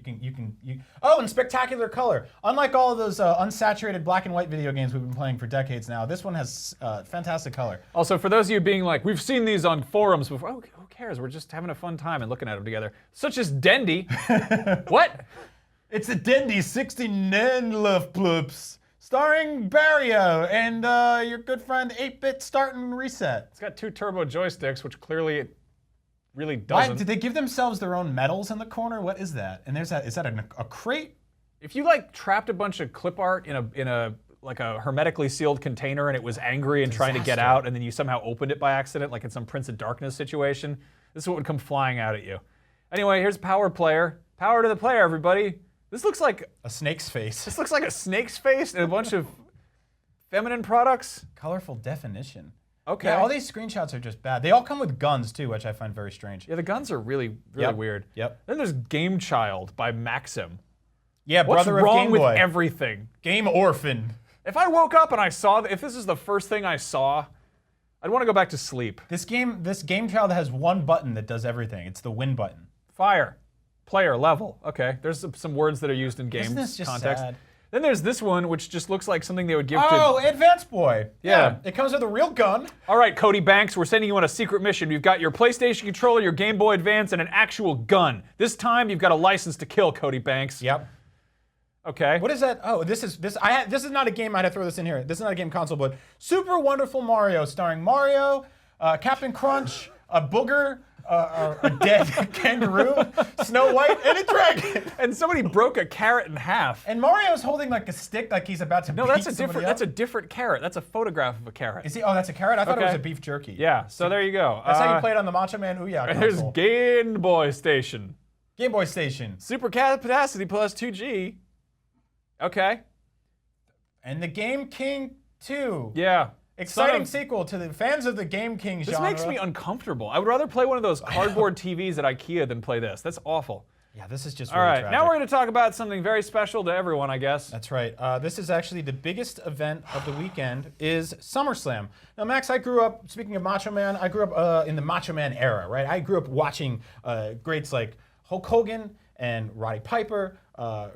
Oh, and spectacular color. Unlike all of those unsaturated black and white video games we've been playing for decades now, this one has fantastic color. Also, for those of you being like, we've seen these on forums before. Oh, who cares? We're just having a fun time and looking at them together. Such as Dendy. What? It's a Dendy 69 Love Plups, starring Barrio and your good friend 8-Bit Start and Reset. It's got 2 turbo joysticks, which clearly it really Why, doesn't. did they give themselves their own medals in the corner? What is that? And is that a crate? If you like trapped a bunch of clip art in a like a hermetically sealed container and it was angry and trying to get Disaster. out, and then you somehow opened it by accident, like in some Prince of Darkness situation, this is what would come flying out at you. Anyway, here's Power Player. Power to the player, everybody. This looks like A snake's face. this looks like a snake's face and a bunch of feminine products. Colorful definition. Okay. Yeah, all these screenshots are just bad. They all come with guns too, which I find very strange. Yeah, the guns are really Yep. weird. Yep. Then there's Game Child by Maxim. Yeah, What's brother of wrong Game with Boy. everything? Game Orphan. If I woke up and I saw if this is the first thing I saw, I'd want to go back to sleep. This Game Child has one button that does everything. It's the win button. Fire, player, level. Okay, there's some words that are used in games Isn't this just context. sad? Then there's this one, which just looks like something they would give Oh, to. Advance Boy. Yeah. It comes with a real gun. All right, Cody Banks, we're sending you on a secret mission. You've got your PlayStation controller, your Game Boy Advance, and an actual gun. This time, you've got a license to kill, Cody Banks. Yep. Okay. What is that? Oh, this is not a game. I had to throw this in here. This is not a game console, but Super Wonderful Mario, starring Mario, Captain Crunch, a booger, a dead kangaroo, Snow White, and a dragon. And somebody broke a carrot in half. And Mario's holding like a stick, like he's about to. No, beat that's a somebody different. up. That's a different carrot. That's a photograph of a carrot. Is he? Oh, that's a carrot. I thought it was Okay. a beef jerky. Yeah. So there you go. That's how you play it on the Macho Man Ouya And there's console. Game Boy Station. Game Boy Station. Super capacity plus 2G. Okay. And the Game King 2. Yeah. Exciting Son sequel to the fans of the Game King This genre. makes me uncomfortable. I would rather play one of those cardboard TVs at IKEA than play this. That's awful. Yeah, this is just All really right, tragic. now we're going to talk about something very special to everyone, I guess. That's right. This is actually the biggest event of the weekend is Summerslam. Now, Max, I grew up, speaking of Macho Man, I grew up in the Macho Man era, right? I grew up watching greats like Hulk Hogan and Roddy Piper,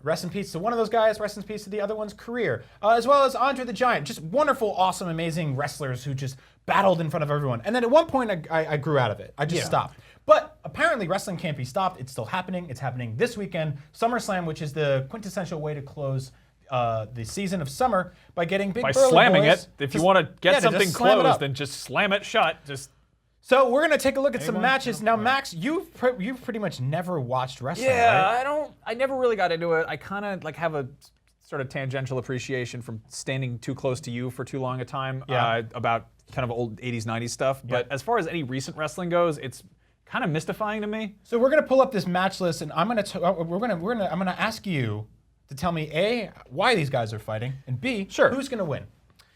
rest in peace to one of those guys, rest in peace to the other one's career, as well as Andre the Giant. Just wonderful, awesome, amazing wrestlers who just battled in front of everyone. And then at one point, I grew out of it. I just stopped. But apparently wrestling can't be stopped. It's still happening. It's happening this weekend. SummerSlam, which is the quintessential way to close the season of summer by getting big By burly slamming boys. it. If you want to get to something just slam it closed, up. then just slam it shut. Just So we're gonna take a look at some Anyone? matches. Now, Max, you've pretty much never watched wrestling, right? I never really got into it. I kind of like have a sort of tangential appreciation from standing too close to you for too long a time about kind of old 80s, 90s stuff. But as far as any recent wrestling goes, it's kind of mystifying to me. So we're gonna pull up this match list, and I'm gonna ask you to tell me A, why these guys are fighting, and B, Sure. who's gonna win.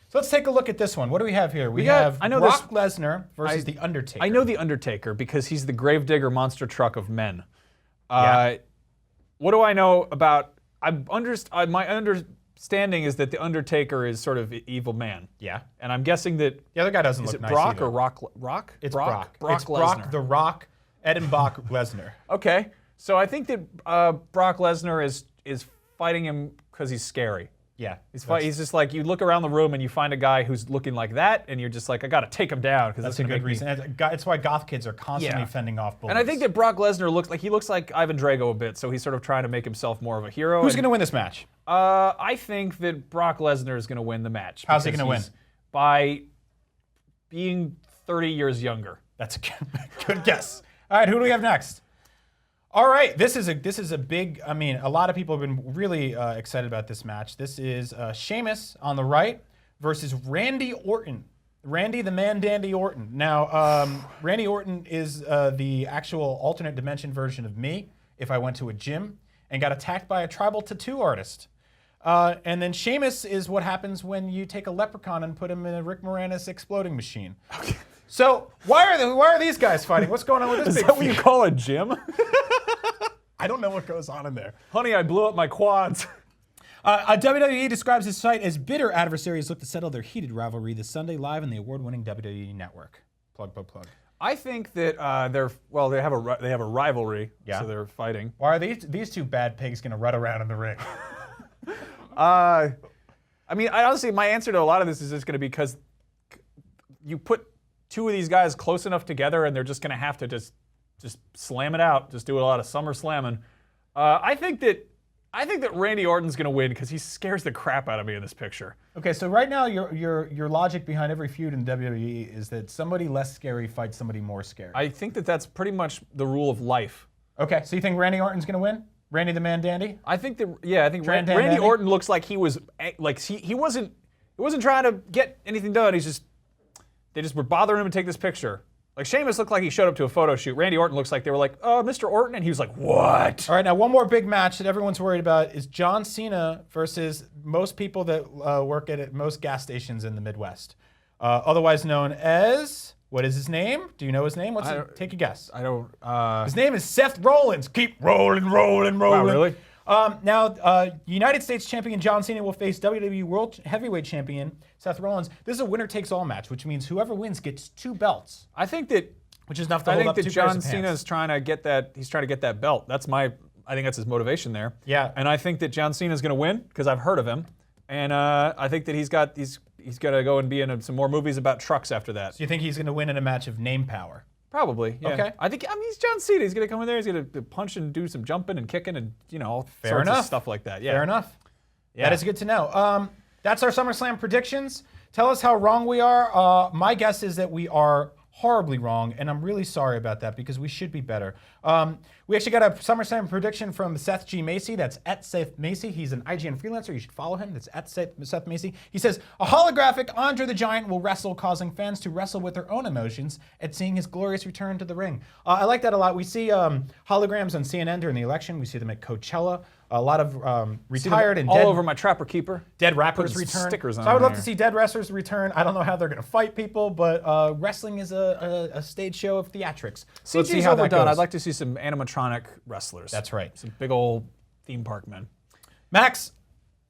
So let's take a look at this one. What do we have here? We got- have I know Brock Lesnar versus The Undertaker. I know The Undertaker because he's the gravedigger monster truck of men. What do I know about? My understanding understanding is that the Undertaker is sort of evil man. Yeah. And I'm guessing that The other guy doesn't is look it nice Brock either. or Rock? It's Brock. Brock. It's Brock, Lesnar. the Rock, Edenbach Lesnar. Okay, so I think that Brock Lesnar is fighting him because he's scary. Yeah. He's just like, you look around the room and you find a guy who's looking like that, and you're just like, I got to take him down because That's a good reason. It's why goth kids are constantly fending off bullies. And I think that Brock Lesnar looks like Ivan Drago a bit, so he's sort of trying to make himself more of a hero. Who's going to win this match? I think that Brock Lesnar is going to win the match. How's he going to win? By being 30 years younger. That's a good guess. All right, who do we have next? All right, this is a big. I mean, a lot of people have been really excited about this match. This is Sheamus on the right versus Randy Orton. Randy the Man Dandy Orton. Now, Randy Orton is the actual alternate dimension version of me if I went to a gym and got attacked by a tribal tattoo artist. And then Sheamus is what happens when you take a leprechaun and put him in a Rick Moranis exploding machine. Okay. So why are these guys fighting? What's going on with this Is big that what you feud? call a gym? I don't know what goes on in there. Honey, I blew up my quads. WWE describes his fight as bitter adversaries look to settle their heated rivalry this Sunday live on the award-winning WWE Network. Plug. I think that they have a rivalry, Yeah. so they're fighting. Why are these two bad pigs going to run around in the ring? I mean, honestly, my answer to a lot of this is just going to be because you put two of these guys close enough together, and they're just going to have to just slam it out, just do a lot of SummerSlamming. I think that Randy Orton's going to win because he scares the crap out of me in this picture. Okay, so right now your logic behind every feud in WWE is that somebody less scary fights somebody more scary. I think that that's pretty much the rule of life. Okay, so you think Randy Orton's going to win? Randy the Man Dandy? I think that Randy Dandy? Orton looks like he was he wasn't trying to get anything done. They just were bothering him to take this picture. Like Sheamus looked like he showed up to a photo shoot. Randy Orton looks like they were like, Mr. Orton, and he was like, what? All right, now one more big match that everyone's worried about is John Cena versus most people that work at most gas stations in the Midwest. Otherwise known as, what is his name? Do you know his name? Take a guess. I don't. His name is Seth Rollins. Keep rolling. Wow, really? Now, United States champion John Cena will face WWE World Heavyweight Champion Seth Rollins. This is a winner-takes-all match, which means whoever wins gets 2 belts, I think which is enough to hold up 2 that pairs John of Cena pants. is trying to get that. He's trying to get that belt. I think that's his motivation there. Yeah. And I think that John Cena is going to win because I've heard of him, and I think that he's got to go and be in some more movies about trucks after that. So you think he's going to win in a match of name power? Probably. Yeah. Okay. I mean, he's John Cena. He's going to come in there. He's going to punch and do some jumping and kicking and all Fair sorts enough. of stuff like that. Yeah. Fair enough. Yeah. That is good to know. That's our SummerSlam predictions. Tell us how wrong we are. My guess is that we are horribly wrong, and I'm really sorry about that because we should be better. We actually got a SummerSlam prediction from Seth G. Macy. That's at Seth Macy. He's an IGN freelancer. You should follow him. That's at Seth Macy. He says, a holographic Andre the Giant will wrestle, causing fans to wrestle with their own emotions at seeing his glorious return to the ring. I like that a lot. We see holograms on CNN during the election. We see them at Coachella. A lot of retired and all dead, over my Trapper Keeper. dead rappers Putting return. stickers on So I would love there. to see dead wrestlers return. I don't know how they're going to fight people, but wrestling is a stage show of theatrics. So let's see CG's how that overdone. goes. I'd like to see some animatronic wrestlers. That's right. Some big old theme park men. Max,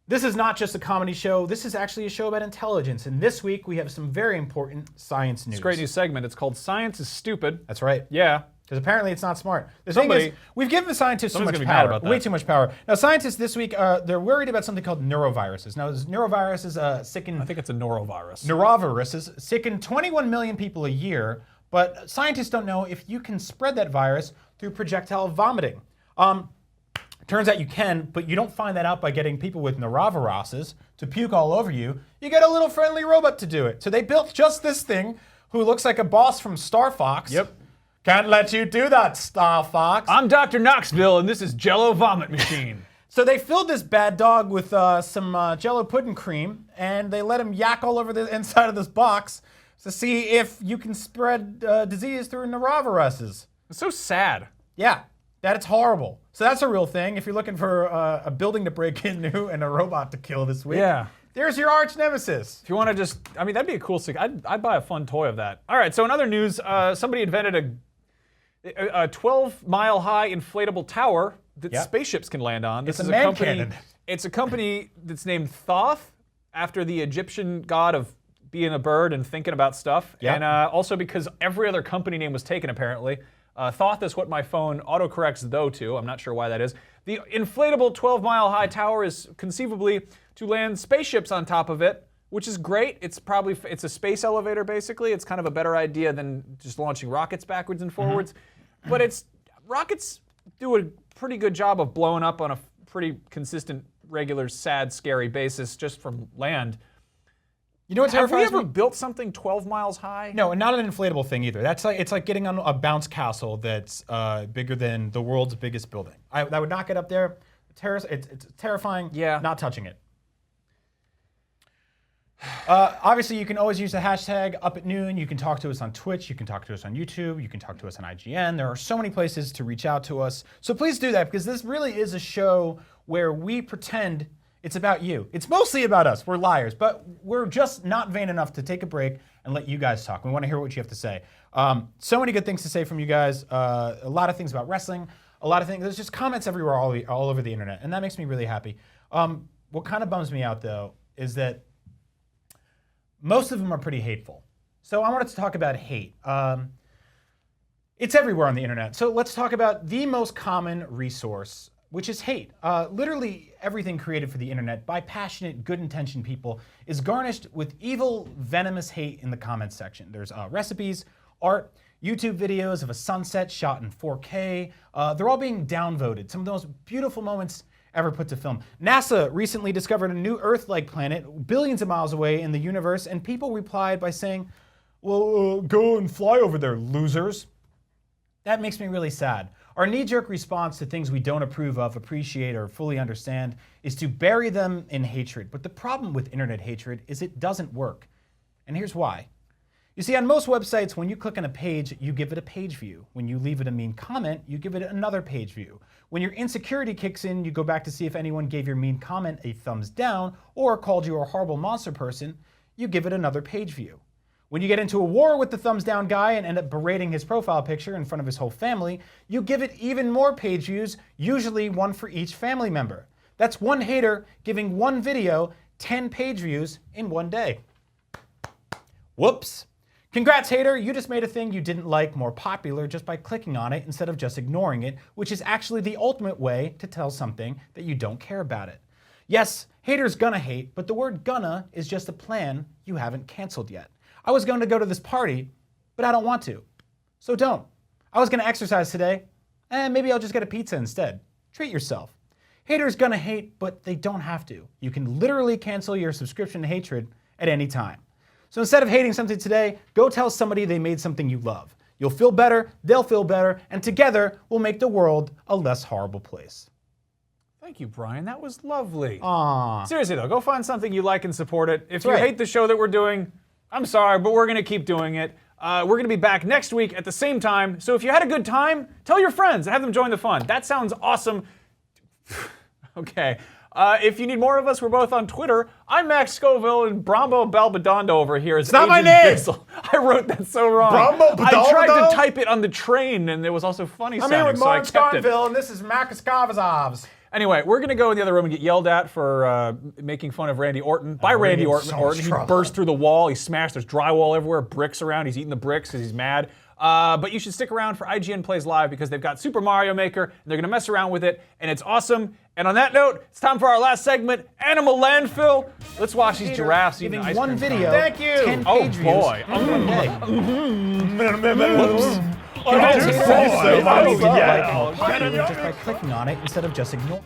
this is not just a comedy show. This is actually a show about intelligence. And this week we have some very important science news. It's a great new segment. It's called Science is Stupid. That's right. Yeah. Because apparently it's not smart. The thing Somebody- is, we've given the scientists so much somebody's gonna be mad power, about that. way too much power. Now, scientists this week, they're worried about something called neuroviruses. Now, neuroviruses sicken I think it's a norovirus. neuroviruses sicken 21 million people a year, but scientists don't know if you can spread that virus through projectile vomiting. Turns out you can, but you don't find that out by getting people with neuroviruses to puke all over you. You get a little friendly robot to do it. So they built just this thing who looks like a boss from Star Fox. Yep. Can't let you do that, Star Fox. I'm Dr. Knoxville, and this is Jello Vomit Machine. So they filled this bad dog with some Jello pudding cream, and they let him yak all over the inside of this box to see if you can spread disease through neuroviruses. It's so sad. Yeah, that it's horrible. So that's a real thing. If you're looking for a building to break into and a robot to kill this week, Yeah. there's your arch nemesis. If you want to just, I mean, that'd be a cool thing. I'd buy a fun toy of that. All right, so in other news, somebody invented a 12-mile-high inflatable tower that Yep. spaceships can land on. This It's is a man company, cannon. It's a company that's named Thoth, after the Egyptian god of being a bird and thinking about stuff. Yep. And also because every other company name was taken, apparently. Thoth is what my phone autocorrects though to. I'm not sure why that is. The inflatable 12-mile-high tower is conceivably to land spaceships on top of it, which is great. It's a space elevator, basically. It's kind of a better idea than just launching rockets backwards and forwards. But rockets do a pretty good job of blowing up on a pretty consistent, regular, sad, scary basis just from land. You know what Have we terrifies ever me? built something 12 miles high? No, and not an inflatable thing either. It's like getting on a bounce castle that's bigger than the world's biggest building. I would not get up there. It's terrifying. Yeah. Not touching it. Obviously, you can always use the hashtag #UpAtNoon. You can talk to us on Twitch. You can talk to us on YouTube. You can talk to us on IGN. There are so many places to reach out to us. So please do that, because this really is a show where we pretend it's about you. It's mostly about us. We're liars, but we're just not vain enough to take a break and let you guys talk. We want to hear what you have to say. So many good things to say from you guys. A lot of things about wrestling. A lot of things. There's just comments everywhere, all over the internet, and that makes me really happy. What kind of bums me out, though, is that most of them are pretty hateful. So I wanted to talk about hate. It's everywhere on the internet. So let's talk about the most common resource, which is hate. Literally everything created for the internet by passionate, good-intentioned people is garnished with evil, venomous hate in the comments section. There's recipes, art, YouTube videos of a sunset shot in 4K. They're all being downvoted. Some of the most beautiful moments ever put to film. NASA recently discovered a new Earth-like planet billions of miles away in the universe, and people replied by saying, well, go and fly over there, losers. That makes me really sad. Our knee-jerk response to things we don't approve of, appreciate, or fully understand is to bury them in hatred. But the problem with internet hatred is it doesn't work. And here's why. You see, on most websites, when you click on a page, you give it a page view. When you leave it a mean comment, you give it another page view. When your insecurity kicks in, you go back to see if anyone gave your mean comment a thumbs down or called you a horrible monster person, you give it another page view. When you get into a war with the thumbs down guy and end up berating his profile picture in front of his whole family, you give it even more page views, usually one for each family member. That's one hater giving one video 10 page views in one day. Whoops. Congrats, hater, you just made a thing you didn't like more popular just by clicking on it instead of just ignoring it, which is actually the ultimate way to tell something that you don't care about it. Yes, haters gonna hate, but the word gonna is just a plan you haven't canceled yet. I was going to go to this party, but I don't want to. So don't. I was gonna exercise today, maybe I'll just get a pizza instead. Treat yourself. Haters gonna hate, but they don't have to. You can literally cancel your subscription to hatred at any time. So instead of hating something today, go tell somebody they made something you love. You'll feel better, they'll feel better, and together we'll make the world a less horrible place. Thank you, Brian. That was lovely. Aww. Seriously, though, go find something you like and support it. If you right. hate the show that we're doing, I'm sorry, but we're going to keep doing it. We're going to be back next week at the same time. So if you had a good time, tell your friends and have them join the fun. That sounds awesome. Okay. If you need more of us, we're both on Twitter. I'm Max Scoville, and Brombo Balbadondo over here is not my Agent name! Bizzle. I wrote that so wrong. Brombo I tried Balbadondo? to type it on the train, and it was also funny I'm sounding, here with so I Mark kept it. Scarnville, and this is Marcus Kavazovs. Anyway, we're going to go in the other room and get yelled at for making fun of Randy Orton by we're Randy gonna Orton. get so much He trouble. burst through the wall. He smashed. There's drywall everywhere, bricks around. He's eating the bricks because he's mad. But you should stick around for IGN Plays Live because they've got Super Mario Maker, and they're going to mess around with it, and it's awesome. And on that note, it's time for our last segment, Animal Landfill. Let's watch these giraffes eating Giving ice one cream video, cones. thank you. 10 Oh, page views boy. in one day. Oh, Just boy. by clicking on it instead of just ignoring.